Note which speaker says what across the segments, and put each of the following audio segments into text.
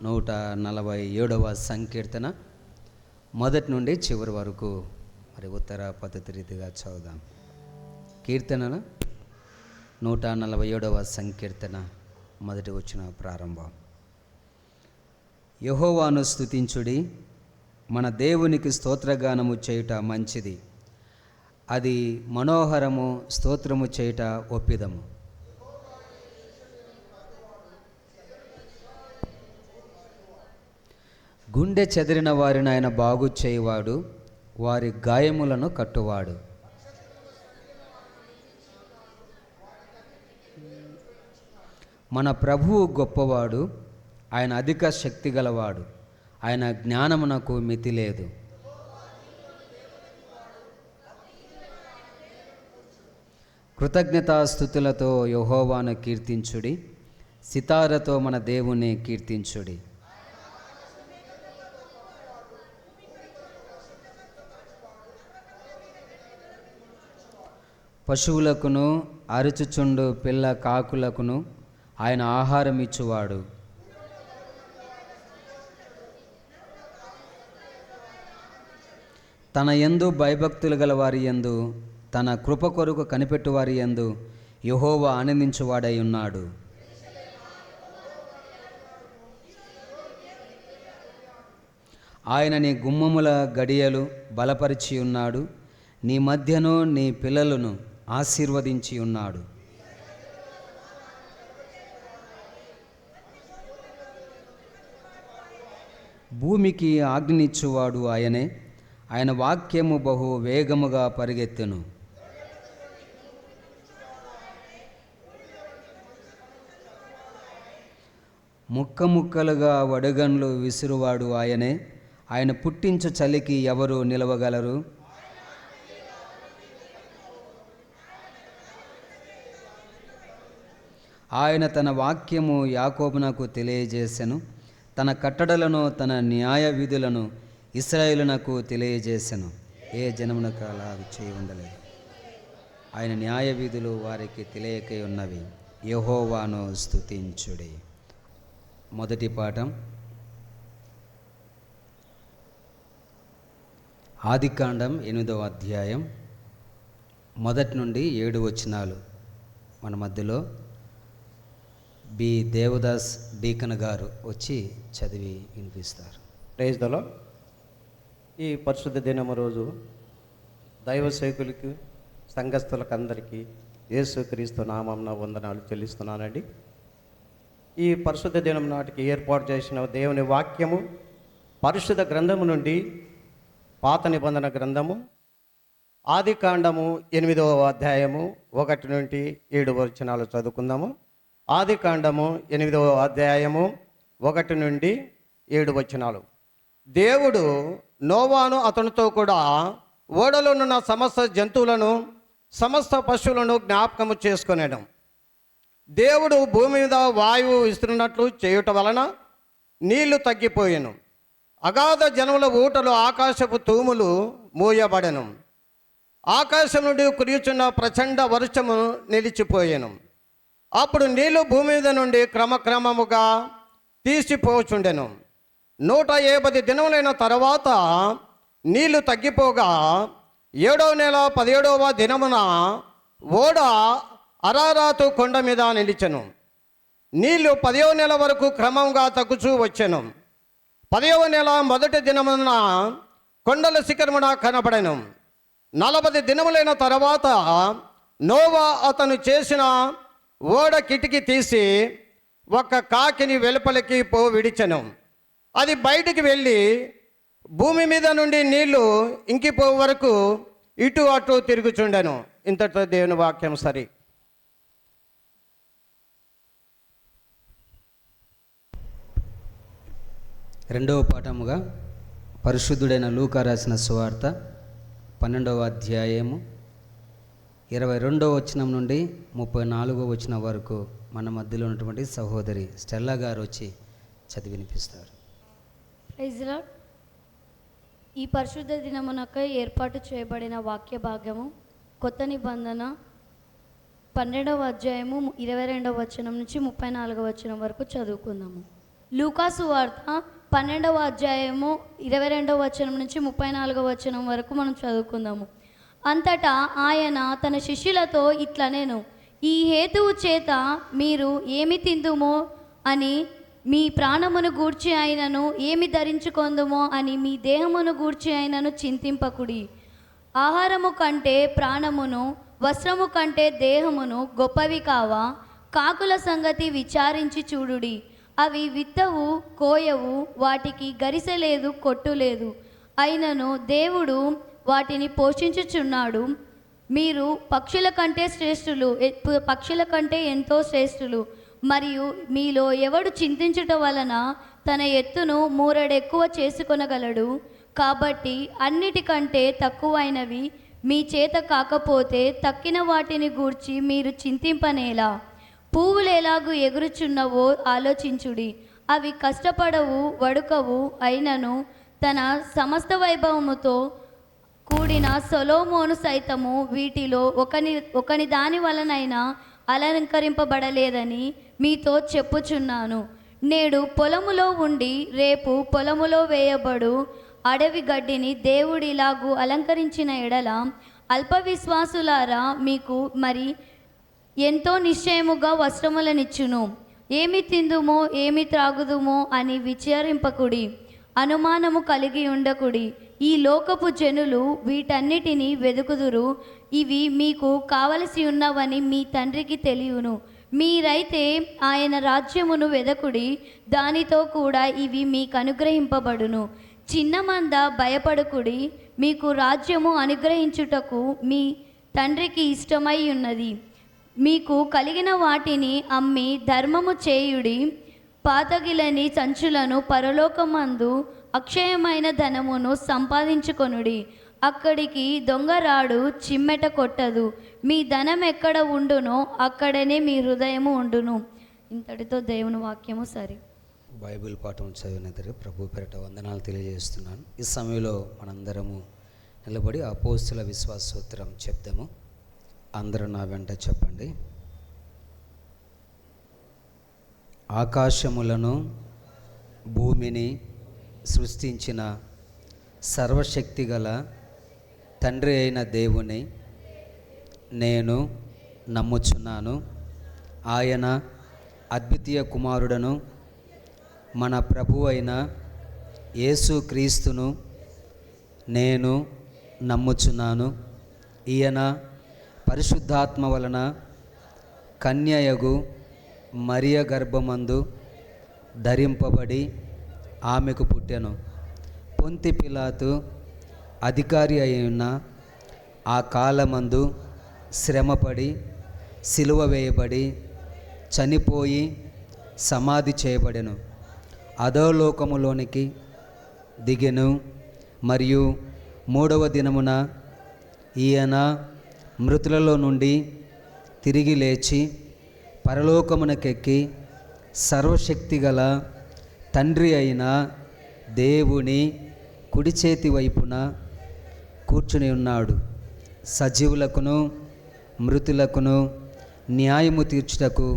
Speaker 1: 147వ సంకీర్తన మొదటి నుండి చివరి వరకు మరి ఉత్తర పద్ధతి రీతిగా చదువుదాం. కీర్తన 147వ సంకీర్తన మొదటి వచ్చిన ప్రారంభం. యెహోవాను స్తుతించుడి, మన దేవునికి స్తోత్రగానము చేయుట మంచిది, అది మనోహరము, స్తోత్రము చేయుట ఒప్పిదము. గుండె చెదిరిన వారిని ఆయన బాగు చేయువాడు, వారి గాయములను కట్టువాడు. మన ప్రభువు గొప్పవాడు, ఆయన అధిక శక్తి గలవాడు, ఆయన జ్ఞానమునకు మితి లేదు. కృతజ్ఞతాస్తుతులతో యెహోవాను కీర్తించుడి, సితారతో మన దేవుని కీర్తించుడి. పశువులకును అరుచుచుండు పిల్ల కాకులకును ఆయన ఆహారం ఇచ్చువాడు. తన యందు భయభక్తులు గల వారి యందు, తన కృప కొరకు కనిపెట్టు వారి యందు యెహోవా ఆనందించువాడై ఉన్నాడు. ఆయన నీ గుమ్మముల గడియలు బలపరిచి ఉన్నాడు, నీ మధ్యను నీ పిల్లలను ఆశీర్వదించి ఉన్నాడు. భూమికి ఆజ్ఞనిచ్చువాడు ఆయనే, ఆయన వాక్యము బహు వేగముగా పరిగెత్తెను. ముక్క ముక్కలుగా వడగండ్లు విసురువాడు ఆయనే, ఆయన పుట్టించు చలికి ఎవరు నిలవగలరు? ఆయన తన వాక్యము యాకోబునకు తెలియజేసెను, తన కట్టడలను తన న్యాయ విధులను ఇశ్రాయేలునకు తెలియజేసెను. ఏ జనమునకు అలా చేయి ఉండలేదు. ఆయన న్యాయ విధులు వారికి తెలియకై ఉన్నవి. యెహోవాను స్తుతించుడి. మొదటి పాఠం ఆదికాండం 8వ అధ్యాయం మొదటి నుండి 7 వచనాలు మన మధ్యలో బి దేవదాస్ డీకన్ గారు వచ్చి చదివి వినిపిస్తారు.
Speaker 2: Praise the Lord. ఈ పరిశుద్ధ దినము రోజు దైవ సేవకులకు, సంఘస్థులకు అందరికీ యేసుక్రీస్తు నామమున వందనాలు చెల్లిస్తున్నానండి. ఈ పరిశుద్ధ దినం నాటికి ఏర్పాటు చేసిన దేవుని వాక్యము పరిశుద్ధ గ్రంథము నుండి పాత నిబంధన గ్రంథము ఆదికాండము 8వ అధ్యాయము 1 నుండి 7 వచనాలు చదువుకుందాము. ఆదికాండము 8వ అధ్యాయము 1 నుండి 7 వచనాలు. దేవుడు నోవాను అతనితో కూడా ఓడలోనున్న సమస్త జంతువులను సమస్త పశువులను జ్ఞాపకము చేసుకొనేను. దేవుడు భూమి మీద వాయువు విస్తున్నట్లు చేయుట వలన నీళ్లు తగ్గిపోయెను. అగాధ జనముల ఊటలు ఆకాశపు తూములు మూయబడెను. ఆకాశం నుండి కురియుచున్న ప్రచండ వర్షము నిలిచిపోయెను. అప్పుడు నీళ్లు భూమి మీద నుండి క్రమక్రమముగా తీసిపోచుండెను. 150 దినములైన తర్వాత నీళ్లు తగ్గిపోగా 7వ నెల 17వ దినమున ఓడ అరారాతు కొండ మీద నిలిచెను. నీళ్లు 10వ నెల వరకు క్రమంగా తగ్గుచూ వచ్చెను. 10వ నెల మొదటి దినమున కొండల శిఖరమున కనబడెను. 40 దినములైన తర్వాత నోవా అతను చేసిన ఓడ కిటికీ తీసి ఒక కాకిని వెలుపలికి విడిచెను. అది బయటికి వెళ్ళి భూమి మీద నుండి నీళ్లు ఇంకిపో వరకు ఇటు అటు తిరుగుచుండెను. ఇంతటితో దేవుని వాక్యం సరి.
Speaker 1: రెండవ పాఠముగా పరిశుద్ధుడైన లూకా రాసిన సువార్త 12వ అధ్యాయము 22వ వచనం నుండి 34వ వచనం వరకు మన మధ్యలో ఉన్నటువంటి సహోదరి స్టెల్లా గారు వచ్చి చదివి వినిపిస్తారు.
Speaker 3: Praise the Lord. ఈ పరిశుద్ధ దినమునకై ఏర్పాటు చేయబడిన వాక్య భాగము కొత్త నిబంధన 12వ అధ్యాయము 22వ వచనం నుంచి 34వ వచనం వరకు చదువుకుందాము. లూకాసు వార్త 12వ అధ్యాయము 22వ వచనం నుంచి 34వ వచనం వరకు మనం చదువుకుందాము. అంతటా ఆయన తన శిష్యులతో ఇట్లనెను, ఈ హేతువు చేత మీరు ఏమి తిందుమో అని, మీ ప్రాణమును గూర్చి అయినను ఏమి ధరించుకొందుమో అని మీ దేహమును గూర్చి అయినను చింతింపకుడి. ఆహారము కంటే ప్రాణమును, వస్త్రము కంటే దేహమును గొప్పవి కావా? కాకుల సంగతి విచారించి చూడుడి. అవి విత్తవు, కోయవు, వాటికి గరిసె లేదు, కొట్టు లేదు, అయినను దేవుడు వాటిని పోషించుచున్నాడు. మీరు పక్షుల కంటే శ్రేష్ఠులు, పక్షుల కంటే ఎంతో శ్రేష్ఠులు. మరియు మీలో ఎవడు చింతించుట వలన తన ఎత్తును మూరెడెక్కువ చేసుకొనగలడు. కాబట్టి అన్నిటికంటే తక్కువైనవి మీ చేత కాకపోతే తక్కిన వాటిని గూర్చి మీరు చింతింపనేలా? పువ్వులు ఎలాగూ ఎగురుచున్నవో ఆలోచించుడి. అవి కష్టపడవు, వడుకవు, అయినను తన సమస్త వైభవముతో కూడిన సొలొమోను సైతము వీటిలో ఒకని దాని వలనైనా అలంకరింపబడలేదని మీతో చెప్పుచున్నాను. నేడు పొలములో ఉండి రేపు పొలములో వేయబడు అడవి గడ్డిని దేవుడిలాగూ అలంకరించిన ఎడల, అల్ప విశ్వాసులారా, మీకు మరి ఎంతో నిశ్చయముగా వస్త్రములనిచ్చును. ఏమి తిందుమో ఏమి త్రాగుదుమో అని విచారింపకుడి, అనుమానము కలిగి ఉండకుడి. ఈ లోకపు జనులు వీటన్నిటినీ వెదుకుదురు. ఇవి మీకు కావలసి ఉన్నవని మీ తండ్రికి తెలియను. మీరైతే ఆయన రాజ్యమును వెదకుడి, దానితో కూడా ఇవి మీకు అనుగ్రహింపబడును. చిన్న మంద భయపడకుడి, మీకు రాజ్యము అనుగ్రహించుటకు మీ తండ్రికి ఇష్టమై ఉన్నది. మీకు కలిగిన వాటిని అమ్మి ధర్మము చేయుడి. పాతగిలని సంచులను పరలోకమందు అక్షయమైన ధనమును సంపాదించుకొనుడి. అక్కడికి దొంగరాడు చిమ్మెట కొట్టదు. మీ ధనం ఎక్కడ ఉండునో అక్కడనే మీ హృదయము ఉండును. ఇంతటితో దేవుని వాక్యము సరి.
Speaker 1: బైబిల్ పాఠం చదివినందుకు ప్రభు పేరిట వందనాలు తెలియజేస్తున్నాను. ఈ సమయంలో మనందరము నిలబడి అపోస్తుల విశ్వాస సూత్రం చెప్దాము. అందరూ నా వెంట చెప్పండి. ఆకాశములను భూమిని సృష్టించిన సర్వశక్తిగల తండ్రి అయిన దేవుని నేను నమ్ముచున్నాను. ఆయన అద్వితీయ కుమారుడను మన ప్రభు అయిన యేసుక్రీస్తును నేను నమ్ముచున్నాను. ఈయన పరిశుద్ధాత్మ వలన కన్యయగు మరియ గర్భమందు ధరింపబడి ఆమెకు పుట్టెను. పొంతి పిలాతు అధికారి అయిన ఆ కాలమందు శ్రమపడి సిలువ వేయబడి చనిపోయి సమాధి చేయబడెను. అధోలోకములోనికి దిగెను. మరియు మూడవ దినమున ఈయన మృతులలో నుండి తిరిగి లేచి పరలోకమునకెక్కి సర్వశక్తిగల తండ్రి అయిన దేవుని కుడి చేతి వైపున కూర్చుని ఉన్నాడు. సజీవులకును మృతులకును న్యాయము తీర్చుటకు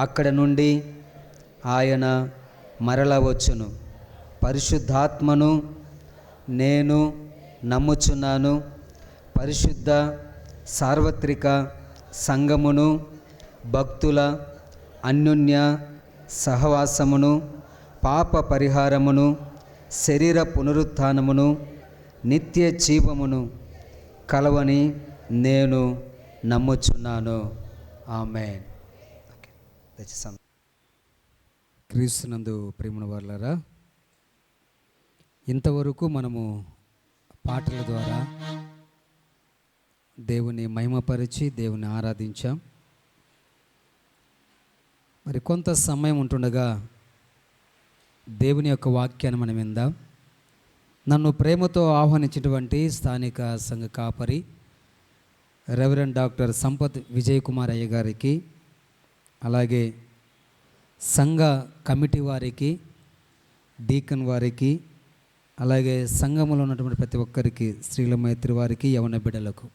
Speaker 1: అక్కడ నుండి ఆయన మరల వచ్చును. పరిశుద్ధాత్మను నేను నమ్ముచున్నాను. పరిశుద్ధ సార్వత్రిక సంఘమును, భక్తుల అన్యోన్య సహవాసమును, పాప పరిహారమును, శరీర పునరుత్థానమును, నిత్య జీవమును కలవని నేను నమ్ముచున్నాను. ఆమేన్. క్రీస్తునందు ప్రేమను వారలారా, ఇంతవరకు మనము పాటల ద్వారా దేవుని మహిమపరిచి దేవుని ఆరాధించాం. మరి కొంత సమయం ఉంటుండగా దేవుని యొక్క వాక్యాన్ని మనం విందాం. నన్ను ప్రేమతో ఆహ్వానించినటువంటి స్థానిక సంఘ కాపరి రెవరెండ్ డాక్టర్ సంపత్ విజయ్ కుమార్ అయ్య గారికి, అలాగే సంఘ కమిటీ వారికి, డీకన్ వారికి, అలాగే సంఘములో ఉన్నటువంటి ప్రతి ఒక్కరికి, స్త్రీల మైత్రి వారికి, యవన బిడ్డలకు,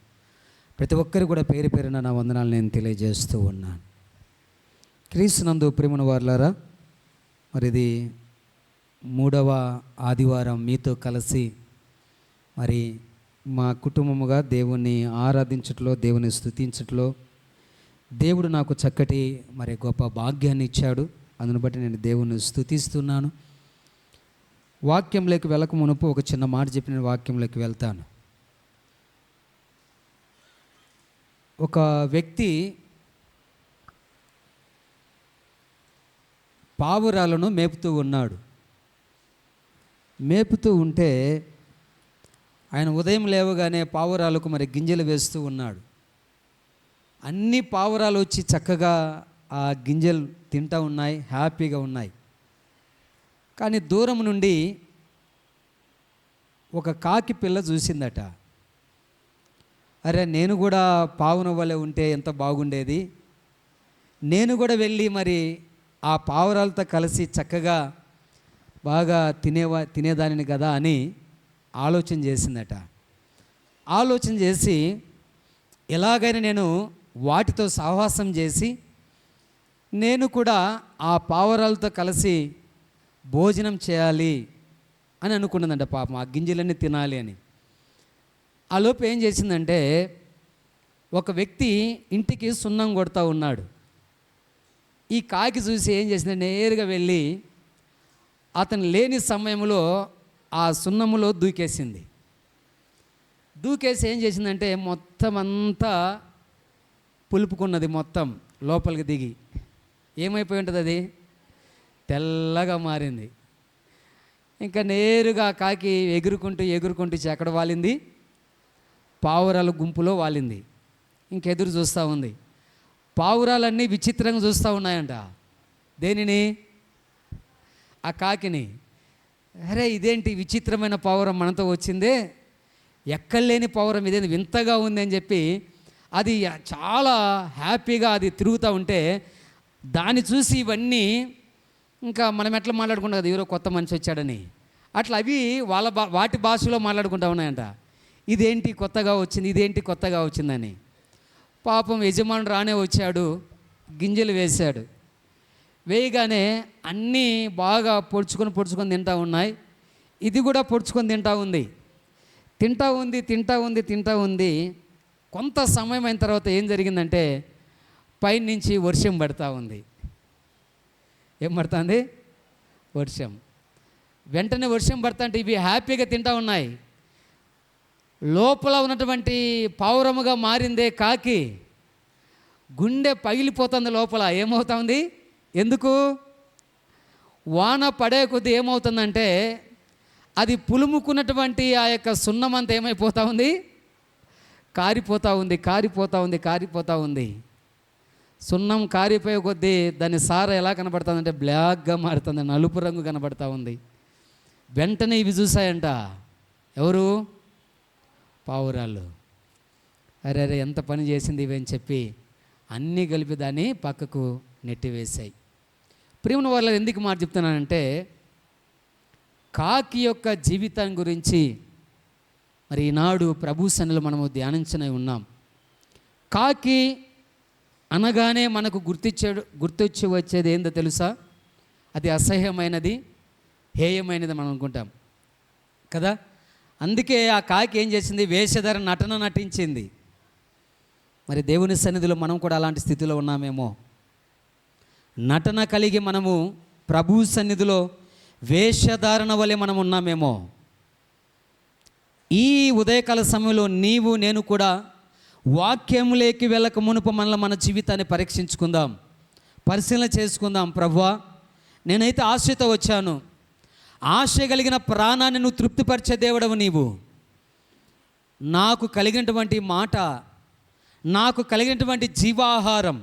Speaker 1: ప్రతి ఒక్కరికి కూడా పేరు పేరున నా వందనాలు నేను తెలియజేస్తూ ఉన్నాను. క్రీస్తునందు ప్రేమను వారలారా, మరి ఇది 3వ ఆదివారం మీతో కలిసి మరి మా కుటుంబముగా దేవుణ్ణి ఆరాధించట్లో, దేవుని స్తుతించట్లో దేవుడు నాకు చక్కటి మరి గొప్ప భాగ్యాన్ని ఇచ్చాడు. అందును బట్టి నేను దేవుణ్ణి స్తుతిస్తున్నాను. వాక్యంలోకి వెళ్ళక మునుపు ఒక చిన్న మాట చెప్పి నేను వాక్యంలోకి వెళ్తాను. ఒక వ్యక్తి పావురాలను మేపుతూ ఉన్నాడు. మేపుతూ ఉంటే ఆయన ఉదయం లేవగానే పావురాలకు మరి గింజలు వేస్తూ ఉన్నాడు. అన్ని పావురాలు వచ్చి చక్కగా ఆ గింజలు తింటూ ఉన్నాయి, హ్యాపీగా ఉన్నాయి. కానీ దూరం నుండి ఒక కాకి పిల్ల చూసిందట. అరే, నేను కూడా పావున వలె ఉంటే ఎంత బాగుండేది, నేను కూడా వెళ్ళి మరి ఆ పావురాలతో కలిసి చక్కగా బాగా తినేదానిని కదా అని ఆలోచన చేసిందట. ఆలోచన చేసి ఎలాగైనా నేను వాటితో సహవాసం చేసి నేను కూడా ఆ పావురాలతో కలిసి భోజనం చేయాలి అని అనుకున్నదంట. పాపం ఆ గింజలన్నీ తినాలి అని. ఆ లోపు ఏం చేసిందంటే, ఒక వ్యక్తి ఇంటికి సున్నం కొడతా ఉన్నాడు. ఈ కాకి చూసి ఏం చేసిందంటే నేరుగా వెళ్ళి అతను లేని సమయంలో ఆ సున్నములో దూకేసింది. దూకేసి ఏం చేసిందంటే మొత్తం అంతా పులుపుకున్నది, మొత్తం లోపలికి దిగి ఏమైపోయి ఉంటుంది, అది తెల్లగా మారింది. ఇంకా నేరుగా కాకి ఎగురుకుంటూ ఎక్కడ వాలింది, పావురాల గుంపులో వాలింది. ఇంకెదురు చూస్తూ ఉంది. పావురాలన్నీ విచిత్రంగా చూస్తూ ఉన్నాయంట. దేనిని? ఆ కాకిని. అరే, ఇదేంటి విచిత్రమైన పావురం మనతో వచ్చిందే, ఎక్కడ లేని పావురం ఇదేంటి వింతగా ఉంది అని చెప్పి అది చాలా హ్యాపీగా అది తిరుగుతూ ఉంటే దాన్ని చూసి ఇవన్నీ ఇంకా మనం ఎట్లా మాట్లాడుకుంటాం కదా, ఎవరో కొత్త మనిషి వచ్చాడని, అట్లా అవి వాటి భాషలో మాట్లాడుకుంటూ ఉన్నాయంట. ఇదేంటి కొత్తగా వచ్చింది, ఇదేంటి కొత్తగా వచ్చిందని. పాపం యజమానుడు రానే వచ్చాడు, గింజలు వేశాడు. వేయగానే అన్నీ బాగా పొడుచుకొని తింటూ ఉన్నాయి. ఇది కూడా పొడుచుకొని తింటూ ఉంది. కొంత సమయం అయిన తర్వాత ఏం జరిగిందంటే పైనుంచి వర్షం పడుతూ ఉంది. ఏం పడుతుంది? వర్షం. వెంటనే వర్షం పడుతుంటే ఇవి హ్యాపీగా తింటూ ఉన్నాయి. లోపల ఉన్నటువంటి పావురముగా మారిందే కాకి, గుండె పగిలిపోతుంది లోపల. ఏమవుతుంది? ఎందుకు? వాన పడే కొద్దీ ఏమవుతుందంటే అది పులుముకున్నటువంటి ఆ యొక్క సున్నమంతా ఏమైపోతూ ఉంది, కారిపోతూ ఉంది. సున్నం కారిపోయే కొద్దీ దాని సార ఎలా కనబడుతుందంటే బ్లాక్గా మారుతుంది, నలుపు రంగు కనబడుతూ ఉంది. వెంటనే ఇవి చూసాయంట. ఎవరు? పావురాళ్ళు. అరే ఎంత పని చేసింది ఇవి అని చెప్పి అన్నీ కలిపి దాన్ని పక్కకు నెట్టివేశాయి. ప్రియమైన వాళ్ళ ఎందుకు మాట చెప్తున్నానంటే, కాకి యొక్క జీవితం గురించి మరి ఈనాడు ప్రభు సన్నిధిలో మనము ధ్యానించనే ఉన్నాం. కాకి అనగానే మనకు గుర్తొచ్చి వచ్చేది ఏందో తెలుసా? అది అసహ్యమైనది, హేయమైనది మనం అనుకుంటాం కదా. అందుకే ఆ కాకి ఏం చేసింది? వేషధార నటన నటించింది. మరి దేవుని సన్నిధిలో మనం కూడా అలాంటి స్థితిలో ఉన్నామేమో. నటన కలిగి మనము ప్రభు సన్నిధిలో వేషధారణ వలె మనం ఉన్నామేమో. ఈ ఉదయకాల సమయంలో నీవు నేను కూడా వాక్యములోకి వెళ్ళక మునుపు మనల్ని మన జీవితాన్ని పరీక్షించుకుందాం, పరిశీలన చేసుకుందాం. ప్రభువా, నేనైతే ఆశతో వచ్చాను, ఆశ కలిగిన ప్రాణాన్ని నువ్వు తృప్తిపరిచే దేవుడవు నీవు. నాకు కలిగినటువంటి మాట, నాకు కలిగినటువంటి జీవాహారం,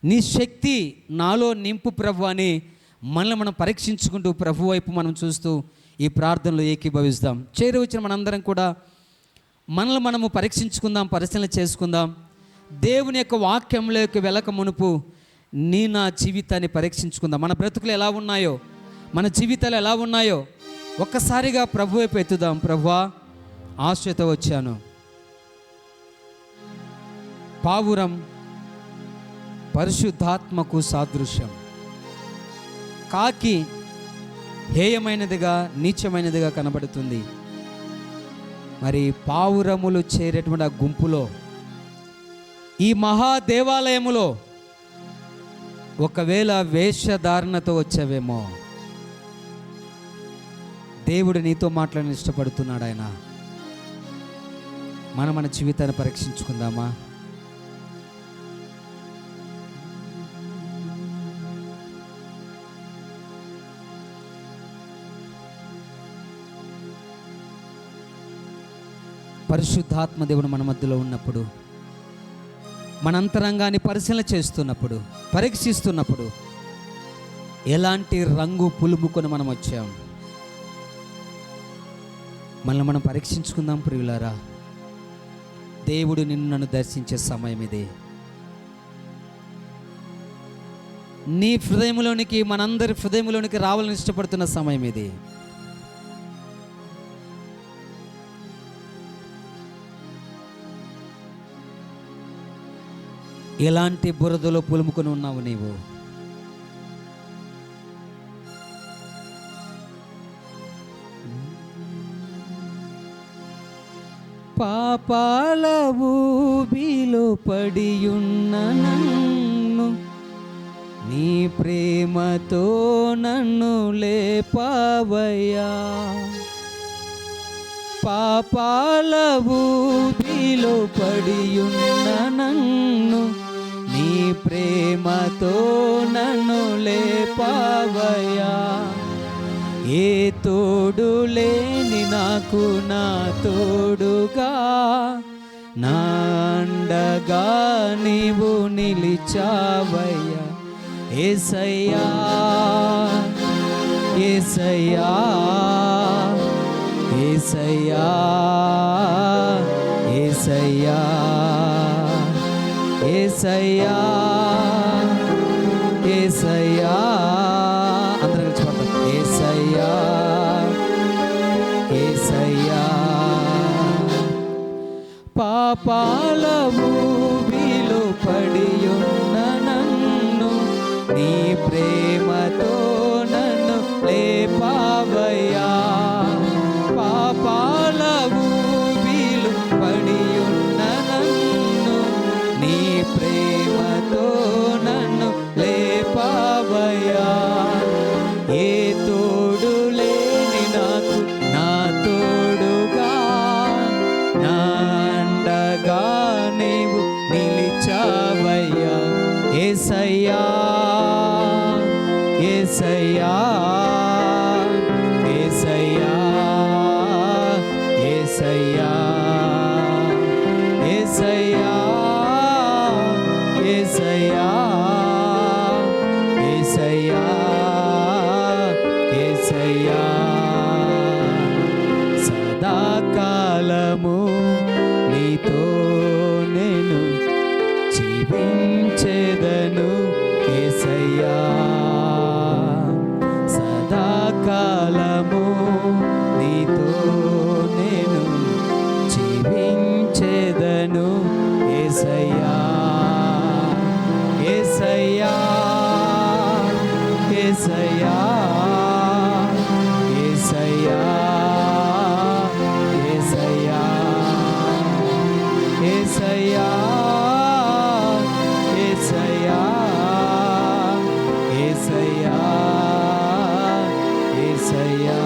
Speaker 1: నీ శక్తి నాలో నింపు ప్రభు అని మనల్ని మనం పరీక్షించుకుంటూ ప్రభు వైపు మనం చూస్తూ ఈ ప్రార్థనలో ఏకీభవిస్తాం. చేరి వచ్చిన మనందరం కూడా మనల్ని మనము పరీక్షించుకుందాం, పరిశీలన చేసుకుందాం. దేవుని యొక్క వాక్యంలోకి వెళ్ళక మునుపు నా జీవితాన్ని పరీక్షించుకుందాం. మన బ్రతుకులు ఎలా ఉన్నాయో, మన జీవితాలు ఎలా ఉన్నాయో ఒక్కసారిగా ప్రభు వైపు ఎత్తుదాం. ప్రభువా, ఆశతో వచ్చాను. పావురం పరిశుద్ధాత్మకు సాదృశ్యం. కాకి హేయమైనదిగా, నీచమైనదిగా కనబడుతుంది. మరి పావురములు చేరేటువంటి ఆ గుంపులో, ఈ మహా దేవాలయములో ఒకవేళ వేషధారణతో వచ్చావేమో, దేవుడు నీతో మాట్లాడని ఇష్టపడుతున్నాడు ఆయన. మన జీవితాన్ని పరీక్షించుకుందామా? పరిశుద్ధాత్మ దేవుడు మన మధ్యలో ఉన్నప్పుడు, మన అంతరంగాన్ని పరిశీలన చేస్తున్నప్పుడు, పరీక్షిస్తున్నప్పుడు, ఎలాంటి రంగు పులుముకొని మనం వచ్చాం? మనల్ని మనం పరీక్షించుకుందాం ప్రియులారా. దేవుడు నిన్ను నన్ను దర్శించే సమయం ఇది. నీ హృదయంలోనికి, మనందరి హృదయంలోనికి రావాలని ఇష్టపడుతున్న సమయం ఇది. ఎలాంటి బురదలో పులుముకొని ఉన్నావు నీవు? పాపాల ఊబిలో పడియున్న నన్ను నీ ప్రేమతో నన్ను లేపావయ్యా. పాపాల ఊబిలో పడియున్న నన్ను నీ ప్రేమతో నన్ను లేపావయ్యా. ఏ తోడు లేని నాకు నా తోడుగా, నా అండగా నీవు నిలిచావయ్యా. యేసయ్యా, యేసయ్యా, యేసయ్యా, యేసయ్యా, యేసయ్యా, యేసయ్యా. అందరూ కలిసి పాడదాం. యేసయ్యా, యేసయ్యా. పాపాల ఊబిలో పడియున్న నన్ను నీ ప్రేమతో నన్ను లేపావయ్యా. పాపాల ఊబిలో పడియున్న నన్ను నీ ప్రేమతో నన్ను లేపావయ్యా. ఏ తోడు లేని నాకు నా తోడుగా, నా అండగా నీవు నిలిచావయ్యా. యేసయ్యా, యేసయ్యా, యేసయ్యా, యేసయ్యా, యేసయ్యా, యేసయ్యా, యేసయ్యా, యేసయ్యా. సదాకాలము నీతో నేను జీవించెదను యేసయ్యా. సదాకాలము నీతో నేను జీవించెదను యేసయ్యా. యేసయ్యా, యేసయ్యా, యేసయ్యా, యేసయ్యా, యేసయ్యా, యేసయ్యా, యేసయ్యా, యేసయ్యా,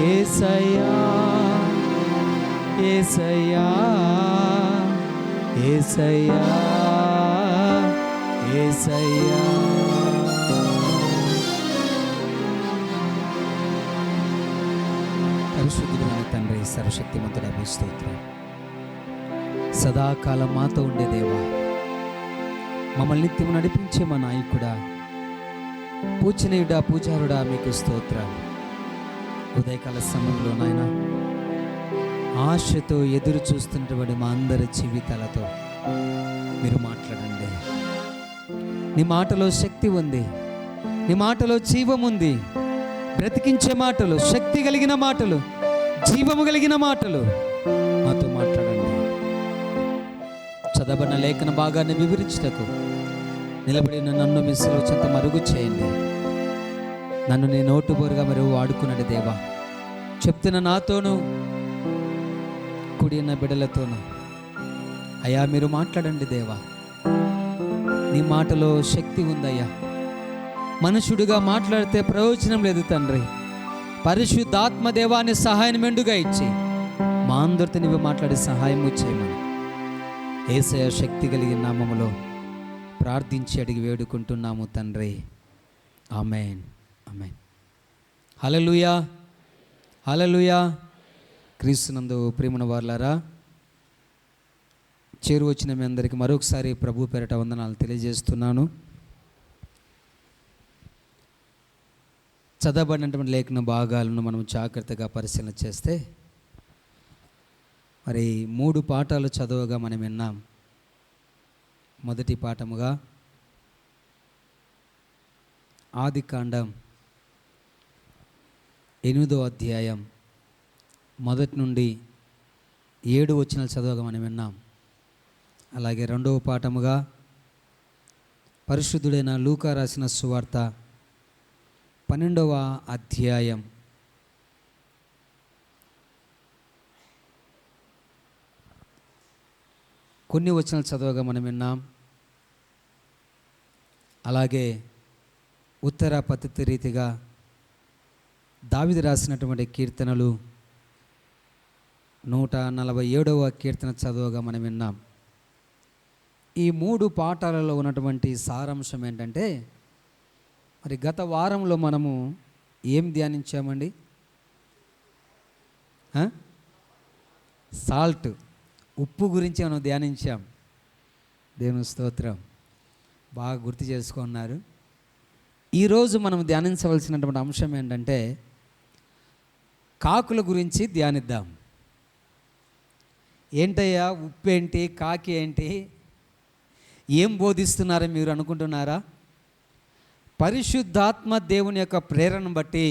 Speaker 1: యేసయ్యా, యేసయ్యా, యేసయ్యా, యేసయ్యా. పరిశుద్ధుడైన తండ్రి, సర్వశక్తిమంతుడా మీ స్తోత్రం. సదాకాలం మాతో ఉండే దేవా, మమ్మల్ని నిత్యం నడిపించే మా నాయకుడా, పూజనీయుడా, పూజారుడా మీకు స్తోత్రాలు. ఉదయకాల సమయంలో నాయన ఆశతో ఎదురు చూస్తున్నటువంటి మా అందరి జీవితాలతో మీరు మాట్లాడండి. నీ మాటలో శక్తి ఉంది, నీ మాటలో జీవం ఉంది. బ్రతికించే మాటలు, శక్తి కలిగిన మాటలు, జీవము కలిగిన మాటలు మాతో మాట్లాడండి. చదవబడిన లేఖన భాగాన్ని వివరించుటకు నిలబడిన నన్ను మీ శిలువ చెంత మరుగు చేయండి. నన్ను నీ నోటు బోరుగా మరి వాడుకున్నాడు దేవా. చెప్తున్న నాతోనూ కూడిన బిడ్డలతోనూ అయ్యా మీరు మాట్లాడండి దేవా. నీ మాటలో శక్తి ఉందయ్యా. మనుషుడిగా మాట్లాడితే ప్రయోజనం లేదు తండ్రి. పరిశుద్ధాత్మ దేవాన్ని సహాయం మెండుగా ఇచ్చి మా అందరితో నువ్వు మాట్లాడే సహాయం చేయమని యేసయ్య శక్తి కలిగిన నామములో ప్రార్థించి అడిగి వేడుకుంటున్నాము తండ్రి. ఆమేన్, ఆమేన్. హల్లెలూయా, హల్లెలూయా. క్రీస్తునందు ప్రియమైన వారలారా, చేరువచ్చిన మీ అందరికీ మరొకసారి ప్రభు పేరట వందనాలు తెలియజేస్తున్నాను. చదవబడినటువంటి లేఖన భాగాలను మనం జాగ్రత్తగా పరిశీలన చేస్తే మరి 3 పాఠాలు చదవగా మనం విన్నాం. మొదటి పాఠముగా ఆదికాండం 8వ అధ్యాయం 1 నుండి 7 వచనాలు చదవగా మనం విన్నాం. అలాగే 2వ పాఠముగా పరిశుద్ధుడైన లూకా రాసిన సువార్త 12వ అధ్యాయం 1 వచనాలు చదవగా మనం విన్నాం. అలాగే ఉత్తర పద్ధతి రీతిగా దావీదు రాసినటువంటి కీర్తనలు 147వ కీర్తన చదవగా మనం విన్నాం. ఈ 3 పాఠాలలో ఉన్నటువంటి సారాంశం ఏంటంటే, మరి గత వారంలో మనము ఏం ధ్యానించామండి? సాల్ట్, ఉప్పు గురించి మనం ధ్యానించాం. దేవుని స్తోత్రం, బాగా గుర్తు చేసుకున్నారు. ఈరోజు మనం ధ్యానించవలసినటువంటి అంశం ఏంటంటే, కాకుల గురించి ధ్యానిద్దాం. ఏంటయ్యా ఉప్పు ఏంటి, కాకి ఏంటి, ఏం బోధిస్తున్నారో మీరు అనుకుంటున్నారా? పరిశుద్ధాత్మ దేవుని యొక్క ప్రేరణను బట్టి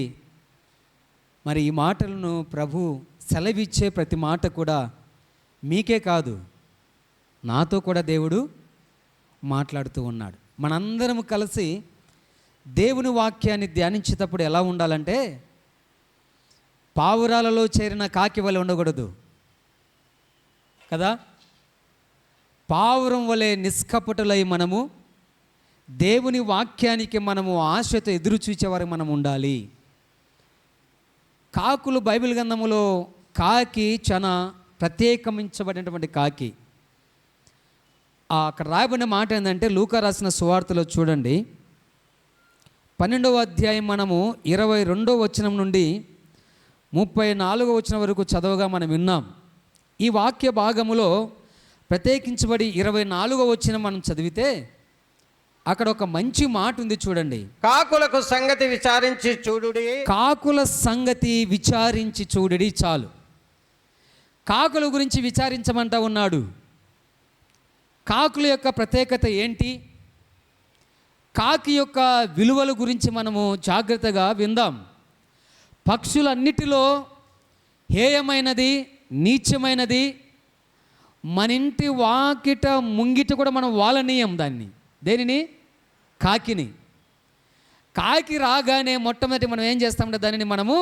Speaker 1: మరి ఈ మాటలను ప్రభు సెలవిచ్చే ప్రతి మాట కూడా మీకే కాదు, నాతో కూడా దేవుడు మాట్లాడుతూ ఉన్నాడు. మనందరం కలిసి దేవుని వాక్యాన్ని ధ్యానించేటప్పుడు ఎలా ఉండాలంటే, పావురాలలో చేరిన కాకి వలె ఉండకూడదు కదా. పావురం వలె నిష్కపటులై మనము దేవుని వాక్యానికి మనము ఆశతో ఎదురు చూచేవారు మనం ఉండాలి. కాకులు బైబిల్ గ్రంథములో కాకి చాలా ప్రత్యేకించబడినటువంటి కాకి. అక్కడ రాయబడిన మాట ఏంటంటే, లూకా రాసిన సువార్తలో చూడండి 12వ అధ్యాయం మనము 22వ వచనం నుండి 34వ వచనం వరకు చదవగా మనం విన్నాం. ఈ వాక్య భాగములో ప్రత్యేకించబడి 24వ వచనం మనం చదివితే అక్కడ ఒక మంచి మాట ఉంది చూడండి.
Speaker 2: కాకులకు సంగతి విచారించి చూడుడి.
Speaker 1: కాకుల సంగతి విచారించి చూడుడి. చాలు, కాకుల గురించి విచారించమంటా ఉన్నాడు. కాకుల యొక్క ప్రత్యేకత ఏంటి, కాకి యొక్క విలువల గురించి మనము జాగ్రత్తగా విందాం. పక్షులన్నిటిలో హేయమైనది, నీచమైనది, మన ఇంటి వాకిట ముంగిట కూడా మనం వాలనీయం దాన్ని. దేనిని? కాకిని. కాకి రాగానే మొట్టమొదటి మనం ఏం చేస్తామంటే దానిని మనము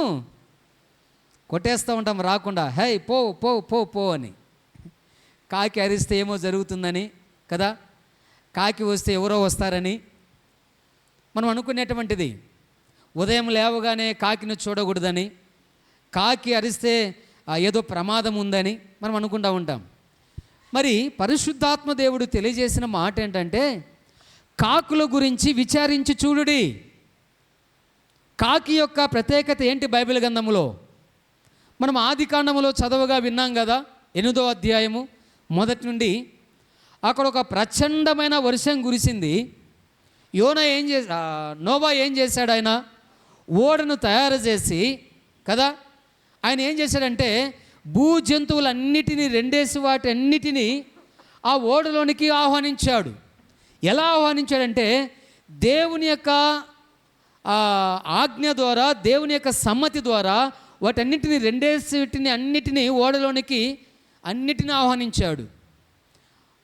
Speaker 1: కొట్టేస్తూ ఉంటాం రాకుండా. హై పో పో పో పో అని. కాకి అరిస్తే ఏమో జరుగుతుందని కదా, కాకి వస్తే ఎవరో వస్తారని మనం అనుకునేటువంటిది. ఉదయం లేవగానే కాకిని చూడకూడదని, కాకి అరిస్తే ఏదో ప్రమాదం ఉందని మనం అనుకుంటూ ఉంటాం. మరి పరిశుద్ధాత్మ దేవుడు తెలియజేసిన మాట ఏంటంటే, కాకుల గురించి విచారించి చూడుడి. కాకి యొక్క ప్రత్యేకత ఏంటి బైబిల్ గ్రంథములో? మనం ఆదికాండములో చదవగా విన్నాం కదా, 8వ అధ్యాయము 1 నుండి. అక్కడ ఒక ప్రచండమైన వర్షం కురిసింది. నోవా ఏం చేశాడు? ఆయన ఓడను తయారు చేసి కదా, ఆయన ఏం చేశాడంటే భూజంతువులన్నిటినీ రెండేసి వాటన్నిటినీ ఆ ఓడలోనికి ఆహ్వానించాడు. ఎలా ఆహ్వానించాడంటే, దేవుని యొక్క ఆజ్ఞ ద్వారా, దేవుని యొక్క సమ్మతి ద్వారా వాటన్నిటిని రెండేసిటిని అన్నిటినీ ఓడలోనికి అన్నిటినీ ఆహ్వానించాడు.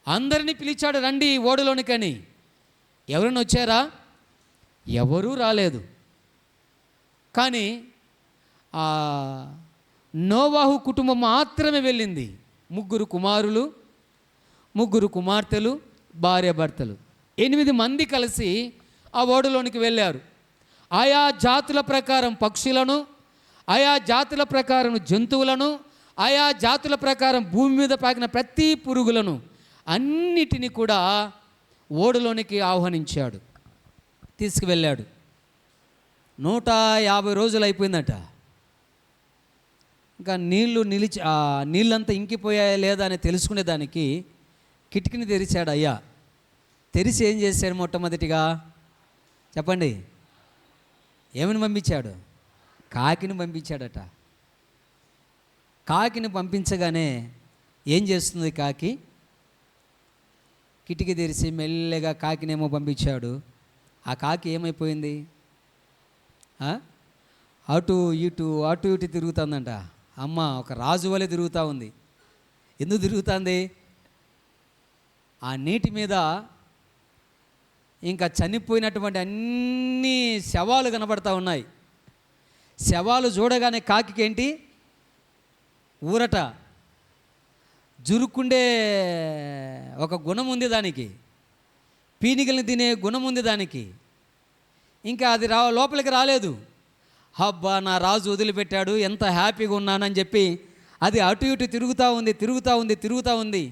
Speaker 1: అందరినీ పిలిచాడు, రండి ఓడలోనికని. ఎవరైనా వచ్చారా? ఎవరూ రాలేదు.
Speaker 4: కానీ ఆ నోవాహు కుటుంబం మాత్రమే వెళ్ళింది. 3 కుమారులు, 3 కుమార్తెలు, భార్యాభర్తలు, 8 మంది కలిసి ఆ ఓడలోనికి వెళ్ళారు. ఆయా జాతుల ప్రకారం పక్షులను, ఆయా జాతుల ప్రకారం జంతువులను, ఆయా జాతుల ప్రకారం భూమి మీద పాకిన ప్రతి పురుగులను అన్నిటినీ కూడా ఓడలోనికి ఆహ్వానించాడు, తీసుకువెళ్ళాడు. 150 రోజులు అయిపోయిందట. ఇంకా నీళ్ళంతా ఇంకిపోయాయా లేదా అని తెలుసుకునేదానికి కిటికీని తెరిచాడు అయ్యా. తెరిచి ఏం చేశాడు? మొట్టమొదటిగా చెప్పండి, ఏమని పంపించాడు? కాకిని పంపించాడట. కాకిని పంపించగానే ఏం చేస్తుంది కాకి? కిటికీ తెరిచి మెల్లగా కాకినేమో పంపించాడు. ఆ కాకి ఏమైపోయింది? అటు ఇటు తిరుగుతుందంట. అమ్మ ఒక రాజు వలె తిరుగుతూ ఉంది. ఎందుకు తిరుగుతుంది? ఆ నీటి మీద ఇంకా చనిపోయినటువంటి అన్ని శవాలు కనబడతా ఉన్నాయి. శవాలు చూడగానే కాకి ఏంటి? ఊరట, జురుక్కుండే ఒక గుణం ఉంది దానికి, పీనికల్ని తినే గుణం ఉంది దానికి. ఇంకా అది లోపలికి రాలేదు. హబ్బా, నా రాజు వదిలిపెట్టాడు, ఎంత హ్యాపీగా ఉన్నానని చెప్పి అది అటు ఇటు తిరుగుతూ ఉంది.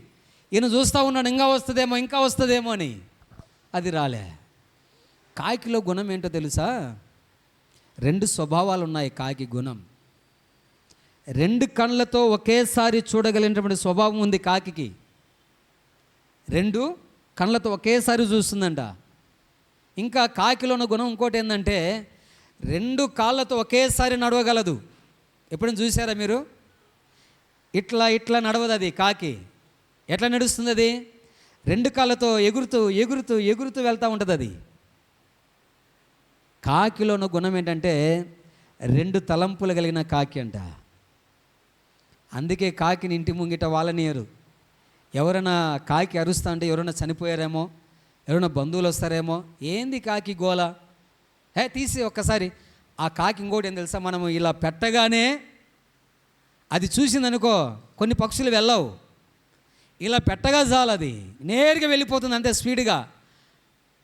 Speaker 4: ఈయన చూస్తూ ఉన్నాడు, ఇంకా వస్తుందేమో అని. అది రాలే. కాకిలో గుణం ఏంటో తెలుసా? 2 స్వభావాలు ఉన్నాయి కాకి గుణం. 2 కళ్ళతో ఒకేసారి చూడగలిగినటువంటి స్వభావం ఉంది కాకి. 2 కళ్ళతో ఒకేసారి చూస్తుందంట. ఇంకా కాకిలో ఉన్న గుణం ఇంకోటి ఏంటంటే 2 కాళ్ళతో ఒకేసారి నడవగలదు. ఎప్పుడైనా చూసారా మీరు? ఇట్లా నడవదు అది. కాకి ఎట్లా నడుస్తుంది? అది 2 కాళ్ళతో ఎగురుతూ వెళ్తూ ఉంటుంది అది. కాకిలో ఉన్న గుణం ఏంటంటే 2 తలంపులు కలిగిన కాకి అంట. అందుకే కాకిని ఇంటి ముంగిట వాళ్ళనియరు. ఎవరైనా కాకి అరుస్తా అంటే ఎవరైనా చనిపోయారేమో, ఎవరైనా బంధువులు వస్తారేమో, ఏంది కాకి గోల, తీసి ఒక్కసారి. ఆ కాకి ఇంకోటి ఏం తెలుసా? మనము ఇలా పెట్టగానే అది చూసిందనుకో, కొన్ని పక్షులు వెళ్ళవు. ఇలా పెట్టగా చాలు, అది నేరుగా వెళ్ళిపోతుంది అంతే స్పీడ్గా.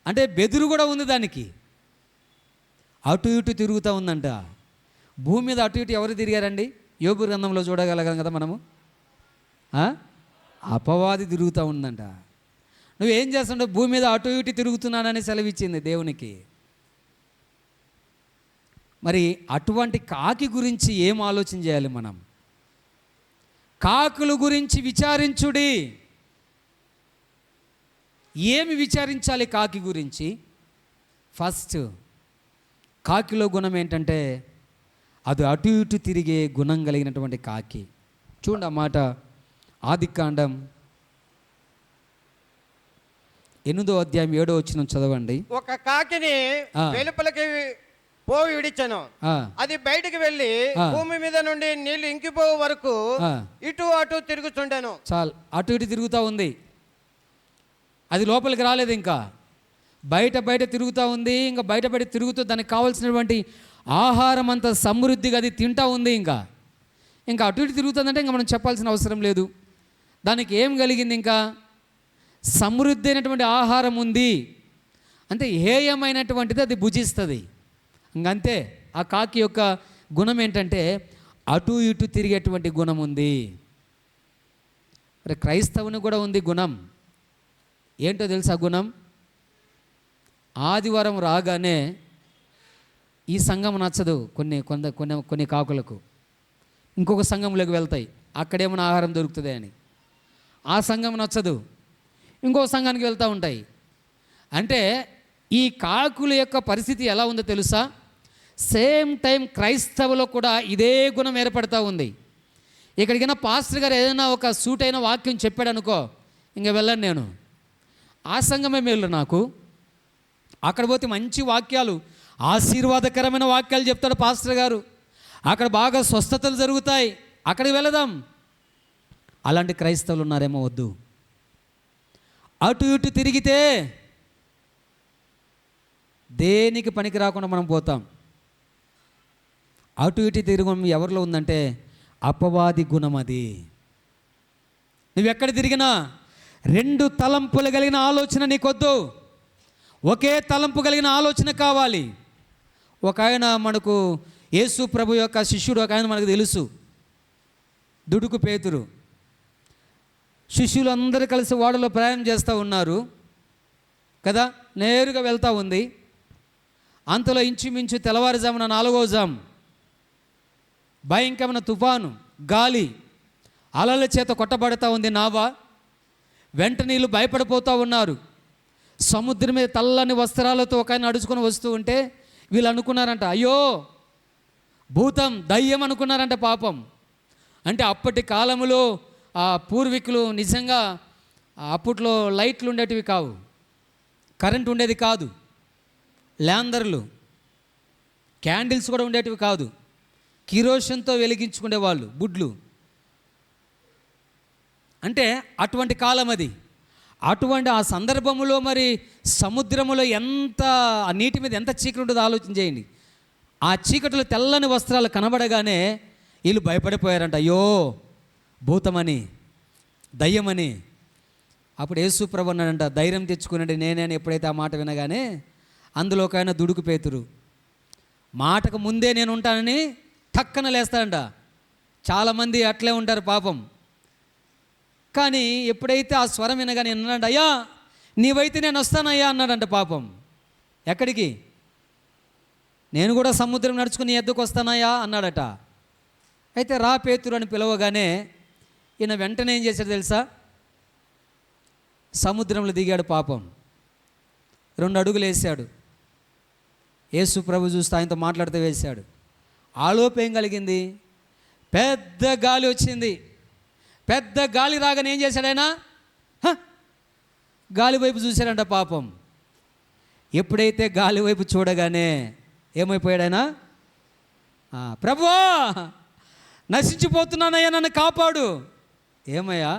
Speaker 4: అంటే బెదురు కూడా ఉంది దానికి. అటు ఇటు తిరుగుతూ ఉందంట. భూమి మీద అటు ఇటు ఎవరు తిరిగారండి? యోబు గ్రంథంలో చూడగలం కదా మనము. అపవాది తిరుగుతూ ఉందంట. నువ్వేం చేస్తుంటావు? భూమి మీద అటు ఇటు తిరుగుతున్నానని సెలవిచ్చింది దేవునికి. మరి అటువంటి కాకి గురించి ఏం ఆలోచన చేయాలి మనం? కాకుల గురించి విచారించుడి. ఏమి విచారించాలి కాకి గురించి? ఫస్ట్, కాకిలో గుణం ఏంటంటే అది అటు ఇటు తిరిగే గుణం కలిగినటువంటి కాకి. చూడండి ఆ మాట, ఆదికాండం 8వ అధ్యాయం 7వ వచనం చదవండి.
Speaker 2: ఒక కాకిని వెలుపలికి పోయి విడిచాను, అది బయటికి వెళ్ళి భూమి మీద నుండి నీళ్లు ఇంకిపోయే వరకు ఇటు అటు తిరుగుతుండాను.
Speaker 4: చాలు, అటు ఇటు తిరుగుతూ ఉంది. అది లోపలికి రాలేదు. ఇంకా బయట తిరుగుతూ ఉంది. ఇంకా బయట తిరుగుతూ దానికి కావాల్సినటువంటి ఆహారం అంతా సమృద్ధిగా అది తింటూ ఉంది. ఇంకా అటు ఇటు తిరుగుతుందంటే ఇంకా మనం చెప్పాల్సిన అవసరం లేదు. దానికి ఏం కలిగింది? ఇంకా సమృద్ధి అయినటువంటి ఆహారం ఉంది. అంటే హేయమైనటువంటిది అది భుజిస్తుంది. ఇంకంతే. ఆ కాకి యొక్క గుణం ఏంటంటే అటు ఇటు తిరిగేటువంటి గుణం ఉంది. మరి క్రైస్తవుని కూడా ఉంది గుణం. ఏంటో తెలుసా గుణం? ఆదివారం రాగానే ఈ సంఘం నచ్చదు కొన్ని కాకులకు. ఇంకొక సంఘంలోకి వెళ్తాయి, అక్కడేమైనా ఆహారం దొరుకుతుంది అని. ఆ సంఘం నచ్చదు, ఇంకో సంఘానికి వెళ్తూ ఉంటాయి. అంటే ఈ కాకుల యొక్క పరిస్థితి ఎలా ఉందో తెలుసా? సేమ్ టైం క్రైస్తవులో కూడా ఇదే గుణం ఏర్పడుతూ ఉంది. ఇక్కడికైనా పాస్టర్ గారు ఏదైనా ఒక సూటైన వాక్యం చెప్పాడు అనుకో, ఇంక వెళ్ళను నేను. ఆ సంఘమే మేలు నాకు. అక్కడ పోతే మంచి వాక్యాలు, ఆశీర్వాదకరమైన వాక్యాలు చెప్తాడు పాస్టర్ గారు. అక్కడ బాగా స్వస్థతలు జరుగుతాయి, అక్కడికి వెళదాం. అలాంటి క్రైస్తవులు ఉన్నారేమో? వద్దు. అటు ఇటు తిరిగితే దేనికి పనికి రాకుండా మనం పోతాం. అటు ఇటు తిరగడం ఎవరిలో ఉందంటే అపవాది గుణం అది. నువ్వెక్కడ తిరిగినా 2 తలంపులు కలిగిన ఆలోచన నీకొద్దు, ఒకే తలంపు కలిగిన ఆలోచన కావాలి. ఒక ఆయన మనకు యేసు ప్రభు యొక్క శిష్యుడు, ఒక ఆయన మనకు తెలుసు, దుడుకు పేతురు. శిష్యులు అందరూ కలిసి ఓడలో ప్రయాణం చేస్తూ ఉన్నారు కదా, నేరుగా వెళ్తూ ఉంది. అంతలో ఇంచుమించు తెల్లవారుజామున 4వ జాము, భయంకరమైన తుఫాను, గాలి, అలల చేత కొట్టబడుతూ ఉంది నావ. వెంట నీళ్ళు భయపడిపోతూ ఉన్నారు. సముద్రం మీద తెల్లని వస్త్రాలతో ఒక ఆయన నడుచుకొని వస్తూ ఉంటే వీళ్ళు అనుకున్నారంట, అయ్యో భూతం, దయ్యం అనుకున్నారంట. పాపం అంటే అప్పటి కాలంలో ఆ పూర్వీకులు నిజంగా అప్పట్లో లైట్లు ఉండేటివి కావు, కరెంట్ ఉండేది కాదు, ల్యాండర్లు, క్యాండిల్స్ కూడా ఉండేటివి కాదు, కిరోషన్తో వెలిగించుకునేవాళ్ళు బుడ్లు. అంటే అటువంటి కాలం అది. అటువంటి ఆ సందర్భంలో మరి సముద్రంలో ఎంత, ఆ నీటి మీద ఎంత చీకటి ఉంటుందో ఆలోచన చేయండి. ఆ చీకటిలో తెల్లని వస్త్రాలు కనబడగానే వీళ్ళు భయపడిపోయారంట, అయ్యో భూతమని, దయ్యమని. అప్పుడు యేసు ప్రభు అన్నాడంట, ధైర్యం తెచ్చుకునండి నేనే అని. ఎప్పుడైతే ఆ మాట వినగానే అందులో ఒక ఆయన దుడుకు పేతురు, మాటకు ముందే నేను ఉంటానని టక్కన లేస్తాడంట. చాలామంది అట్లే ఉంటారు పాపం. కానీ ఎప్పుడైతే ఆ స్వరం వినగానే అన్నాడంట, అయ్యా నీవైతే నేను వస్తానయ్యా అన్నాడంట. పాపం ఎక్కడికి? నేను కూడా సముద్రం నడుచుకుని ఎద్దుకు వస్తానయ్యా అన్నాడట. అయితే రా పేతురు అని పిలవగానే ఈయన వెంటనే ఏం చేశాడు తెలుసా? సముద్రంలో దిగాడు. పాపం 2 అడుగులు వేసాడు. యేసు ప్రభు చూస్తూ ఆయనతో మాట్లాడుతూ వేశాడు. ఆలోపు ఏం కలిగింది? పెద్ద గాలి వచ్చింది. పెద్ద గాలి రాగానే ఏం చేశాడు ఆయన? గాలి వైపు చూశాడంట. పాపం ఎప్పుడైతే గాలి వైపు చూడగానే ఏమైపోయాడు ఆయన? ప్రభువా నశించిపోతున్నానయ్యా, నన్ను కాపాడు. ఏమయ్యా?